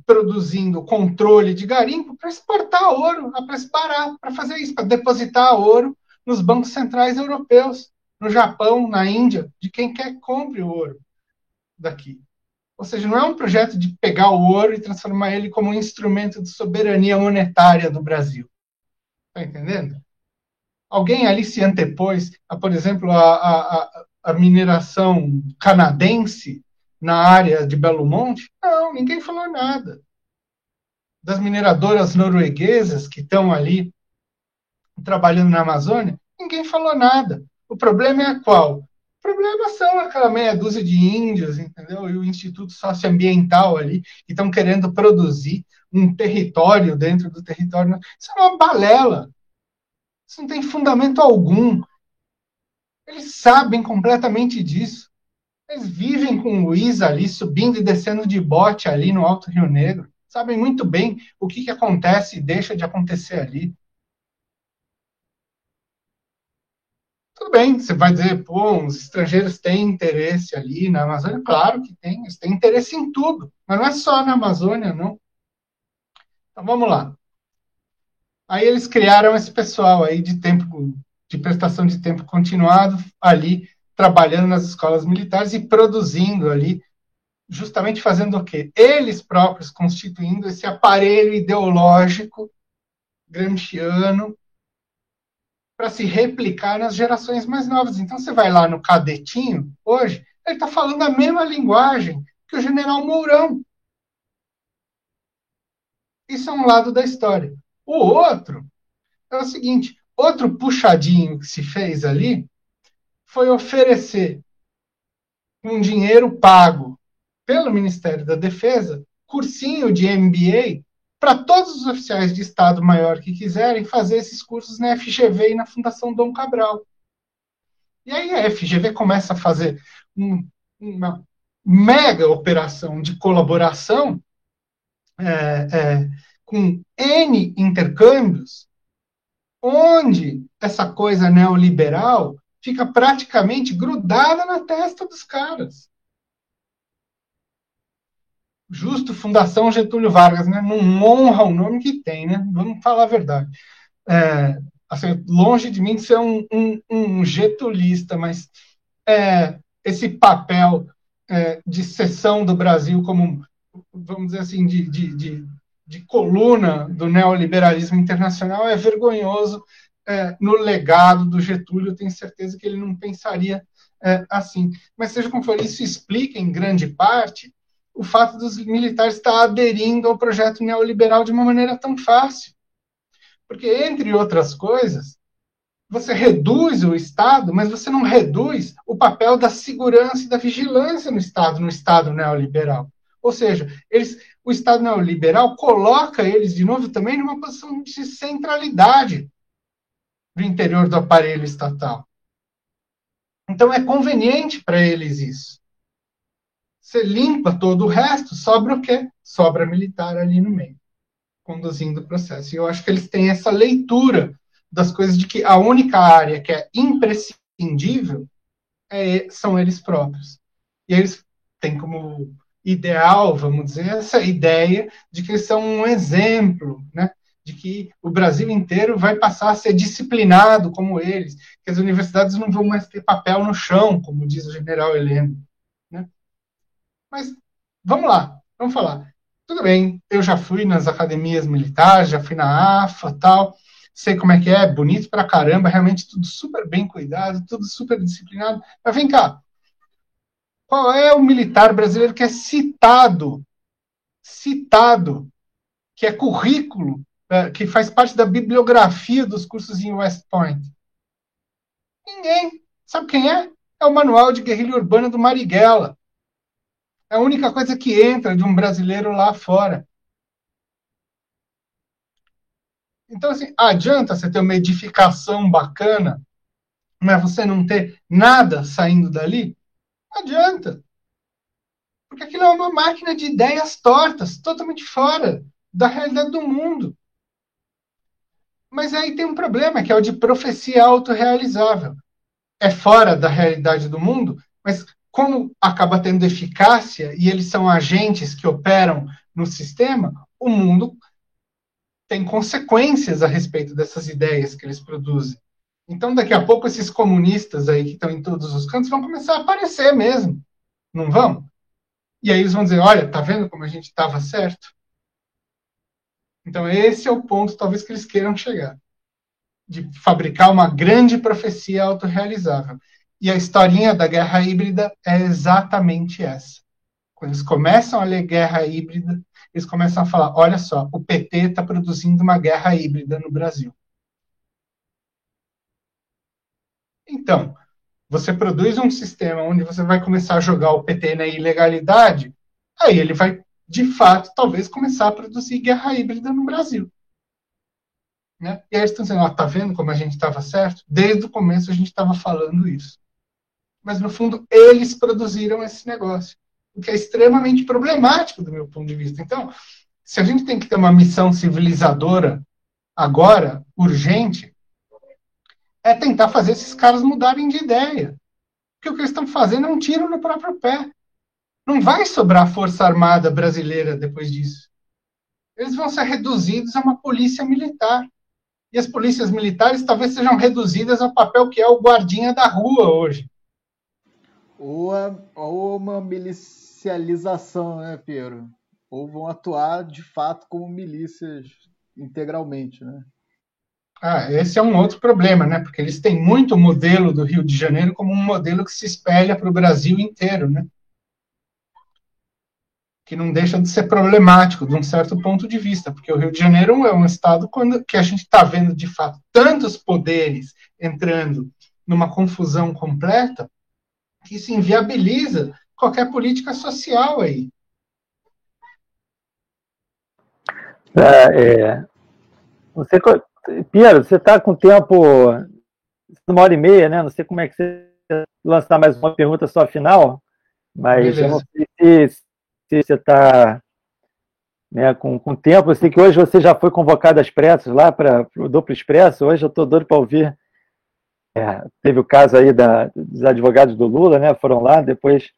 produzindo controle de garimpo para exportar ouro, para fazer isso, para depositar ouro nos bancos centrais europeus, no Japão, na Índia, de quem quer que compre o ouro daqui. Ou seja, não é um projeto de pegar o ouro e transformar ele como um instrumento de soberania monetária do Brasil. Está entendendo? Alguém ali se antepôs a, por exemplo, a mineração canadense na área de Belo Monte? Não, ninguém falou nada. Das mineradoras norueguesas que estão ali trabalhando na Amazônia? Ninguém falou nada. O problema é qual? O problema são aquela meia dúzia de índios, entendeu? E o Instituto Socioambiental ali, que estão querendo produzir um território dentro do território. Isso é uma balela. Isso não tem fundamento algum. Eles sabem completamente disso. Eles vivem com o Luiz ali, subindo e descendo de bote ali no Alto Rio Negro. Sabem muito bem o que acontece e deixa de acontecer ali. Tudo bem, você vai dizer, pô, os estrangeiros têm interesse ali na Amazônia? Claro que tem, eles têm interesse em tudo, mas não é só na Amazônia, não. Então vamos lá. Aí eles criaram esse pessoal aí de prestação de tempo continuado, ali, trabalhando nas escolas militares e produzindo ali, justamente fazendo o quê? Eles próprios constituindo esse aparelho ideológico gramsciano para se replicar nas gerações mais novas. Então você vai lá no cadetinho, hoje, ele está falando a mesma linguagem que o general Mourão. Isso é um lado da história. O outro é o seguinte, outro puxadinho que se fez ali foi oferecer um dinheiro pago pelo Ministério da Defesa, cursinho de MBA, para todos os oficiais de Estado-Maior que quiserem fazer esses cursos na FGV e na Fundação Dom Cabral. E aí a FGV começa a fazer uma mega operação de colaboração com N intercâmbios, onde essa coisa neoliberal fica praticamente grudada na testa dos caras. Justo Fundação Getúlio Vargas, né? Não honra o nome que tem, né? Vamos falar a verdade. Assim, longe de mim de ser um getulista, mas esse papel de seção do Brasil como, vamos dizer assim, de coluna do neoliberalismo internacional é vergonhoso no legado do Getúlio. Eu tenho certeza que ele não pensaria assim. Mas seja como for, isso explica, em grande parte, o fato dos militares estar aderindo ao projeto neoliberal de uma maneira tão fácil. Porque, entre outras coisas, você reduz o Estado, mas você não reduz o papel da segurança e da vigilância no Estado neoliberal. Ou seja, o Estado neoliberal coloca eles, de novo, também numa posição de centralidade no interior do aparelho estatal. Então, é conveniente para eles isso. Você limpa todo o resto, sobra o quê? Sobra militar ali no meio, conduzindo o processo. E eu acho que eles têm essa leitura das coisas de que a única área que é imprescindível são eles próprios. E eles têm como ideal, vamos dizer, essa ideia de que eles são um exemplo, né? De que o Brasil inteiro vai passar a ser disciplinado como eles, que as universidades não vão mais ter papel no chão, como diz o general Heleno. Né? Mas vamos lá, vamos falar. Tudo bem, eu já fui nas academias militares, já fui na AFA, tal, sei como é, bonito pra caramba, realmente tudo super bem cuidado, tudo super disciplinado. Mas vem cá, qual é o militar brasileiro que é citado, que é currículo, que faz parte da bibliografia dos cursos em West Point? Ninguém. Sabe quem é? É o Manual de Guerrilha Urbana do Marighella. É a única coisa que entra de um brasileiro lá fora. Então, assim, adianta você ter uma edificação bacana, mas você não ter nada saindo dali? Não adianta. Porque aquilo é uma máquina de ideias tortas, totalmente fora da realidade do mundo. Mas aí tem um problema, que é o de profecia autorrealizável. É fora da realidade do mundo, mas como acaba tendo eficácia e eles são agentes que operam no sistema, o mundo tem consequências a respeito dessas ideias que eles produzem. Então, daqui a pouco, esses comunistas aí que estão em todos os cantos vão começar a aparecer mesmo. Não vão? E aí eles vão dizer, olha, tá vendo como a gente estava certo? Então esse é o ponto, talvez, que eles queiram chegar, de fabricar uma grande profecia autorrealizável. E a historinha da guerra híbrida é exatamente essa. Quando eles começam a ler guerra híbrida, eles começam a falar, olha só, o PT está produzindo uma guerra híbrida no Brasil. Então, você produz um sistema onde você vai começar a jogar o PT na ilegalidade, aí ele vai, de fato, talvez começar a produzir guerra híbrida no Brasil. Né? E aí eles estão dizendo, tá vendo como a gente estava certo? Desde o começo a gente estava falando isso. Mas, no fundo, eles produziram esse negócio, o que é extremamente problemático do meu ponto de vista. Então, se a gente tem que ter uma missão civilizadora agora, urgente, é tentar fazer esses caras mudarem de ideia. Porque o que eles estão fazendo é um tiro no próprio pé. Não vai sobrar Força Armada brasileira depois disso. Eles vão ser reduzidos a uma polícia militar. E as polícias militares talvez sejam reduzidas ao papel que é o guardinha da rua hoje. Ou uma milicialização, né, Piero? Ou vão atuar, de fato, como milícias integralmente, né? Esse é um outro problema, né? Porque eles têm muito o modelo do Rio de Janeiro como um modelo que se espelha para o Brasil inteiro, né? Que não deixa de ser problemático de um certo ponto de vista, porque o Rio de Janeiro é um estado que a gente está vendo, de fato, tantos poderes entrando numa confusão completa, que isso inviabiliza qualquer política social aí. Você, Piero, você está com tempo, 1h30, né? Não sei como é que você lançar mais uma pergunta só final, mas eu não sei se você está, né, com tempo. Eu sei que hoje você já foi convocado às pressas lá para o Duplo Expresso. Hoje eu estou doido para ouvir. Teve o caso aí dos advogados do Lula, né? Foram lá, depois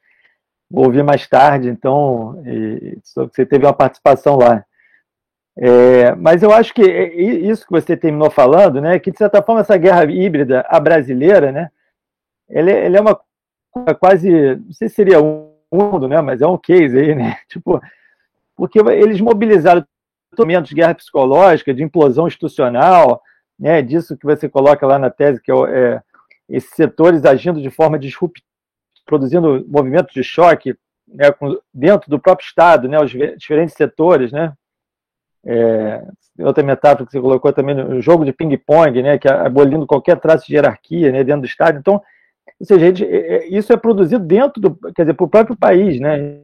vou ouvir mais tarde. Então, você teve uma participação lá. Mas eu acho que isso que você terminou falando, né, que de certa forma essa guerra híbrida, a brasileira, né, ele é uma quase, não sei se seria mundo, né, mas é um case aí, né, tipo, porque eles mobilizaram momentos de guerra psicológica, de implosão institucional, né, disso que você coloca lá na tese, que esses setores agindo de forma disruptiva, produzindo movimentos de choque, né, dentro do próprio Estado, né, os diferentes setores, né. Outra metáfora que você colocou também, no jogo de ping-pong, né, que é abolindo qualquer traço de hierarquia, né, dentro do Estado. Então, ou seja, isso é produzido dentro quer dizer, para o próprio país, né,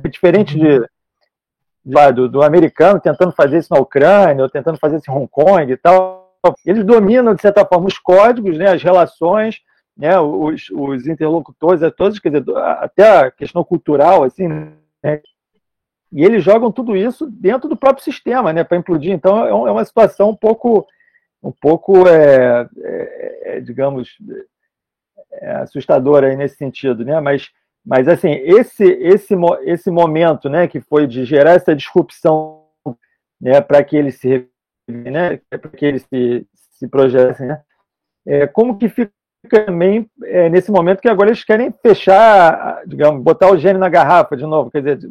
diferente do americano tentando fazer isso na Ucrânia, ou tentando fazer isso em Hong Kong e tal. Eles dominam, de certa forma, os códigos, né, as relações, né, os interlocutores, todos, quer dizer, até a questão cultural, assim, né, e eles jogam tudo isso dentro do próprio sistema, né, para implodir. Então, é uma situação um pouco digamos, assustadora aí nesse sentido, né? Mas assim, esse momento, né, que foi de gerar essa disrupção, né, para que eles para que eles se projetem, né? Como que fica também nesse momento que agora eles querem fechar, digamos, botar o gênio na garrafa de novo, quer dizer,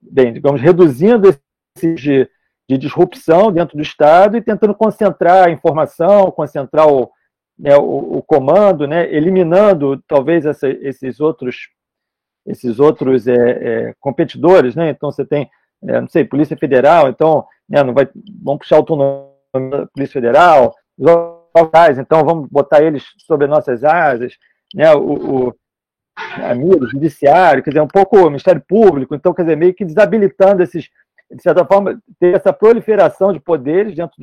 digamos, reduzindo esse de disrupção dentro do Estado e tentando concentrar a informação, concentrar o comando, né, eliminando talvez esses outros competidores, né? Então você tem, não sei, Polícia Federal, então, né, vamos puxar a autonomia da Polícia Federal, os locais, então vamos botar eles sobre nossas asas, né? O Judiciário, quer dizer, um pouco o Ministério Público, então, quer dizer, meio que desabilitando de certa forma, ter essa proliferação de poderes dentro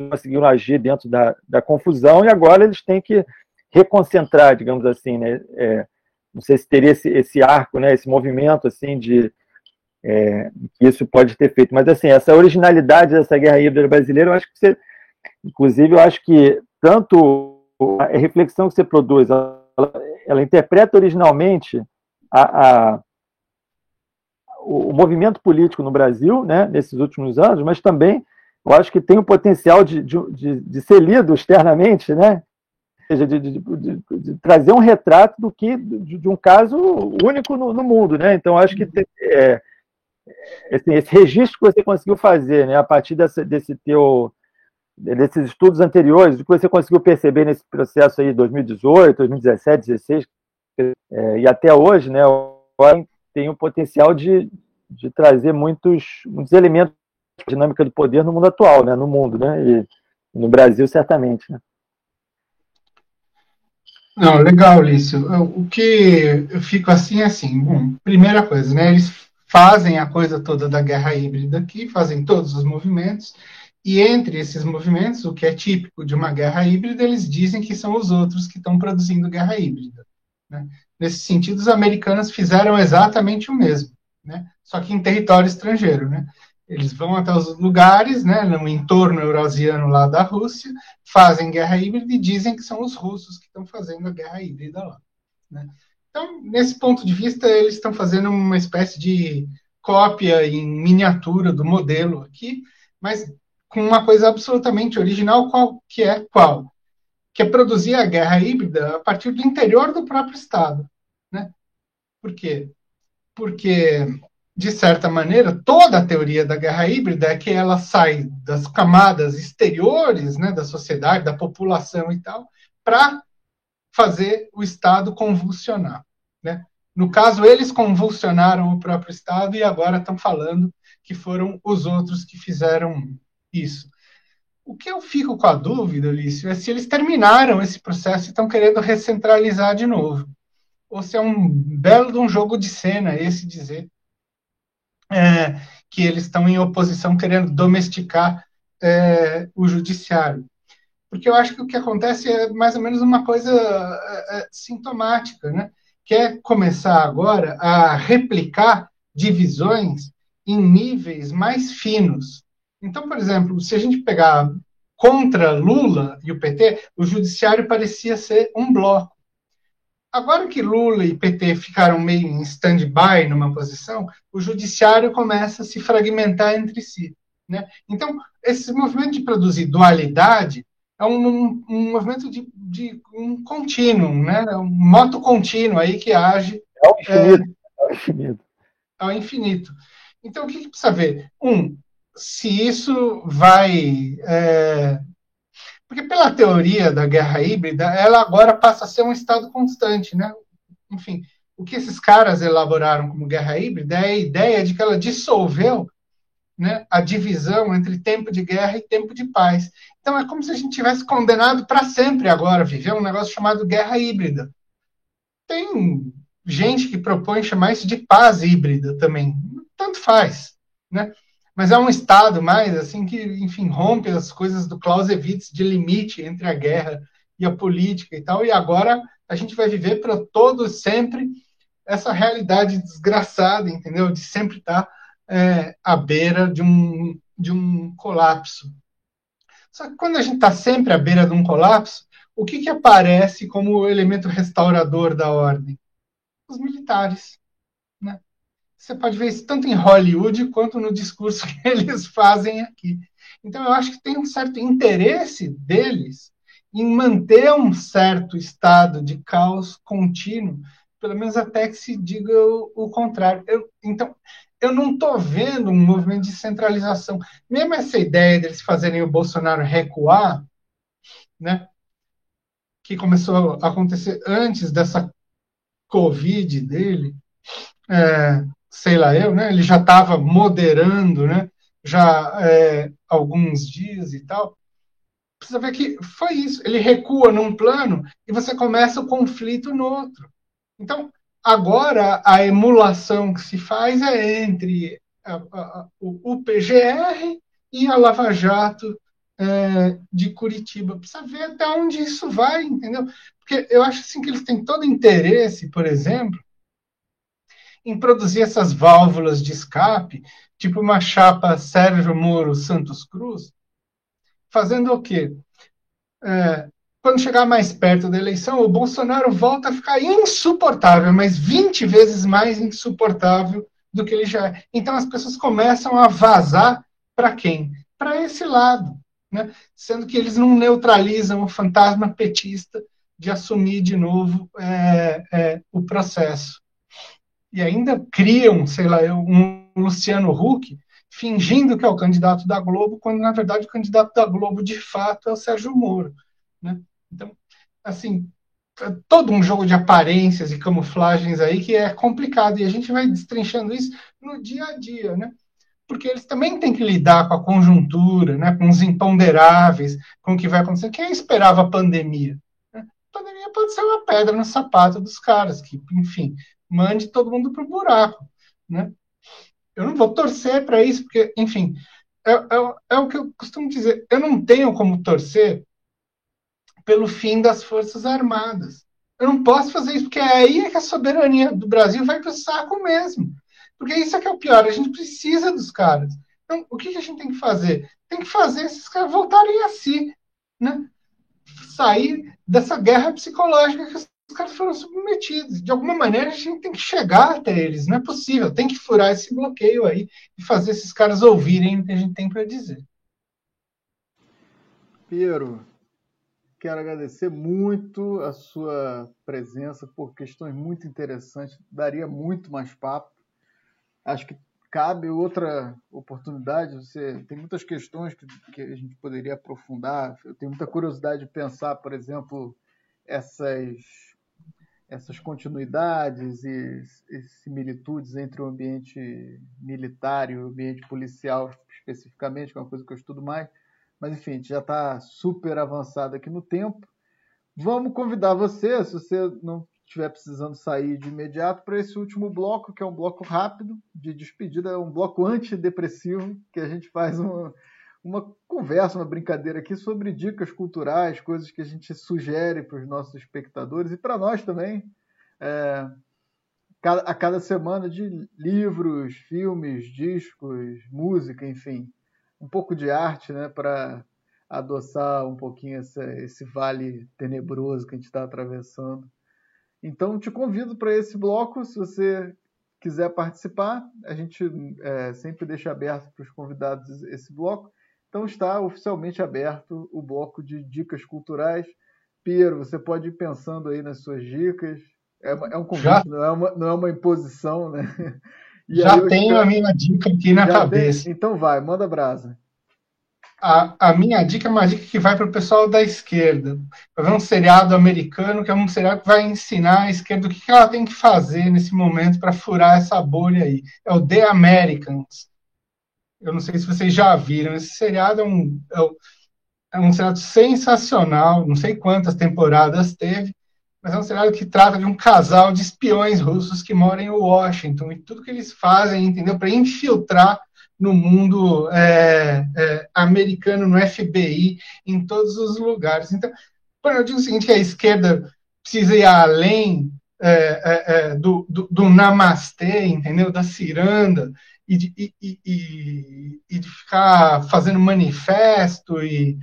conseguiram agir dentro da confusão, e agora eles têm que reconcentrar, digamos assim, né? Não sei se teria esse arco, né? Esse movimento, assim, que isso pode ter feito, mas, assim, essa originalidade dessa guerra híbrida brasileira, eu acho que inclusive, eu acho que tanto a reflexão que você produz, ela interpreta originalmente o movimento político no Brasil, né, nesses últimos anos, mas também eu acho que tem o potencial de ser lido externamente, né, seja, de trazer um retrato de um caso único no mundo, né? Então, acho que esse registro que você conseguiu fazer, né, a partir desses estudos anteriores, do que você conseguiu perceber nesse processo aí, 2018, 2017, 2016, e até hoje, né, tem o potencial de trazer muitos elementos da dinâmica do poder no mundo atual, né, no mundo, né, e no Brasil, certamente, né? Não, legal, Lício. O que eu fico assim, bom, primeira coisa, né? Eles fazem a coisa toda da guerra híbrida aqui, fazem todos os movimentos, e entre esses movimentos, o que é típico de uma guerra híbrida, eles dizem que são os outros que estão produzindo guerra híbrida, né? Nesse sentido, os americanos fizeram exatamente o mesmo, né? Só que em território estrangeiro, né? Eles vão até os lugares, né, no entorno eurasiano lá da Rússia, fazem guerra híbrida e dizem que são os russos que estão fazendo a guerra híbrida lá, né? Então, nesse ponto de vista, eles estão fazendo uma espécie de cópia em miniatura do modelo aqui, mas com uma coisa absolutamente original, que é produzir a guerra híbrida a partir do interior do próprio Estado, né? Por quê? Porque, de certa maneira, toda a teoria da guerra híbrida é que ela sai das camadas exteriores, né, da sociedade, da população e tal, para fazer o Estado convulsionar, né? No caso, eles convulsionaram o próprio Estado e agora estão falando que foram os outros que fizeram isso. O que eu fico com a dúvida, Lício, é se eles terminaram esse processo e estão querendo recentralizar de novo. Ou se é um belo de um jogo de cena, esse dizer que eles estão em oposição, querendo domesticar o judiciário. Porque eu acho que o que acontece é mais ou menos uma coisa sintomática, né? Que é começar agora a replicar divisões em níveis mais finos. Então, por exemplo, se a gente pegar contra Lula e o PT, o judiciário parecia ser um bloco. Agora que Lula e PT ficaram meio em stand-by numa posição, o judiciário começa a se fragmentar entre si, né? Então, esse movimento de produzir dualidade é um movimento de um contínuo, né? Um moto contínuo aí que age ao infinito. Ao infinito. Então, o que precisa ver? Se isso vai... Porque pela teoria da guerra híbrida, ela agora passa a ser um estado constante, né? Enfim, o que esses caras elaboraram como guerra híbrida é a ideia de que ela dissolveu, né, a divisão entre tempo de guerra e tempo de paz. Então é como se a gente tivesse condenado para sempre agora viver um negócio chamado guerra híbrida. Tem gente que propõe chamar isso de paz híbrida também. Tanto faz, né? Mas é um estado mais assim que, enfim, rompe as coisas do Clausewitz de limite entre a guerra e a política e tal. E agora a gente vai viver para todos sempre essa realidade desgraçada, entendeu? De sempre estar à beira de um colapso. Só que quando a gente está sempre à beira de um colapso, o que aparece como elemento restaurador da ordem? Os militares, né? Você pode ver isso tanto em Hollywood quanto no discurso que eles fazem aqui. Então, eu acho que tem um certo interesse deles em manter um certo estado de caos contínuo, pelo menos até que se diga o contrário. Então, eu não estou vendo um movimento de centralização. Mesmo essa ideia deles fazerem o Bolsonaro recuar, né, que começou a acontecer antes dessa Covid dele, sei lá eu, né? Ele já estava moderando, né? Já alguns dias e tal. Precisa ver que foi isso. Ele recua num plano e você começa o conflito no outro. Então, agora a emulação que se faz é entre o PGR e a Lava Jato de Curitiba. Precisa ver até onde isso vai, entendeu? Porque eu acho assim que eles têm todo interesse, por exemplo, em produzir essas válvulas de escape, tipo uma chapa Sérgio Moro Santos Cruz, fazendo o quê? Quando chegar mais perto da eleição, o Bolsonaro volta a ficar insuportável, mas 20 vezes mais insuportável do que ele já é. Então as pessoas começam a vazar para quem? Para esse lado, né? Sendo que eles não neutralizam o fantasma petista de assumir de novo o processo. E ainda criam, sei lá, um Luciano Huck fingindo que é o candidato da Globo, quando, na verdade, o candidato da Globo, de fato, é o Sérgio Moro, né? Então, assim, é todo um jogo de aparências e camuflagens aí que é complicado, e a gente vai destrinchando isso no dia a dia, né? Porque eles também têm que lidar com a conjuntura, né? Com os imponderáveis, com o que vai acontecer. Quem esperava a pandemia? Né? A pandemia pode ser uma pedra no sapato dos caras, que, enfim, mande todo mundo para o buraco, né? Eu não vou torcer para isso, porque, enfim, é o que eu costumo dizer. Eu não tenho como torcer pelo fim das Forças Armadas. Eu não posso fazer isso, porque aí é que a soberania do Brasil vai para o saco mesmo. Porque isso é que é o pior, a gente precisa dos caras. Então, o que a gente tem que fazer? Tem que fazer esses caras voltarem a si, né? Sair dessa guerra psicológica que os caras foram submetidos. De alguma maneira, a gente tem que chegar até eles. Não é possível. Tem que furar esse bloqueio aí e fazer esses caras ouvirem o que a gente tem para dizer. Piero, quero agradecer muito a sua presença por questões muito interessantes. Daria muito mais papo. Acho que cabe outra oportunidade. Você tem muitas questões que a gente poderia aprofundar. Eu tenho muita curiosidade de pensar, por exemplo, essas continuidades e similitudes entre o ambiente militar e o ambiente policial, especificamente, que é uma coisa que eu estudo mais. Mas, enfim, a gente já está super avançado aqui no tempo. Vamos convidar você, se você não estiver precisando sair de imediato, para esse último bloco, que é um bloco rápido, de despedida, um bloco antidepressivo, que a gente faz uma conversa, uma brincadeira aqui sobre dicas culturais, coisas que a gente sugere para os nossos espectadores e para nós também, a cada semana, de livros, filmes, discos, música, enfim, um pouco de arte, né, para adoçar um pouquinho esse vale tenebroso que a gente está atravessando. Então, te convido para esse bloco, se você quiser participar. A gente sempre deixa aberto para os convidados esse bloco. Então, está oficialmente aberto o bloco de dicas culturais. Piero, você pode ir pensando aí nas suas dicas. É um convite, não é uma imposição, né? E já tenho a minha dica aqui na cabeça. Então vai, manda brasa. A minha dica é uma dica que vai para o pessoal da esquerda. Vai ver um seriado americano, que é um seriado que vai ensinar a esquerda o que ela tem que fazer nesse momento para furar essa bolha aí. É o The Americans. Eu não sei se vocês já viram. Esse seriado é um seriado sensacional. Não sei quantas temporadas teve, mas é um seriado que trata de um casal de espiões russos que moram em Washington. E tudo que eles fazem, entendeu? Para infiltrar no mundo americano, no FBI, em todos os lugares. Então, quando eu digo o seguinte, que a esquerda precisa ir além do namastê, entendeu? Da ciranda, e de ficar fazendo manifesto e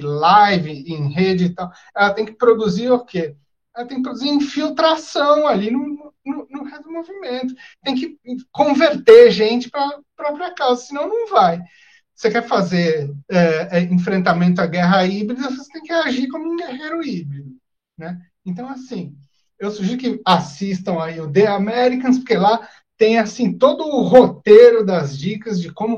live em rede e tal. Ela tem que produzir o quê? Ela tem que produzir infiltração ali no resto do movimento. Tem que converter gente para a própria causa, senão não vai. Você quer fazer enfrentamento à guerra híbrida, você tem que agir como um guerreiro híbrido, né? Então, assim, eu sugiro que assistam aí o The Americans, porque lá tem, assim, todo o roteiro das dicas de como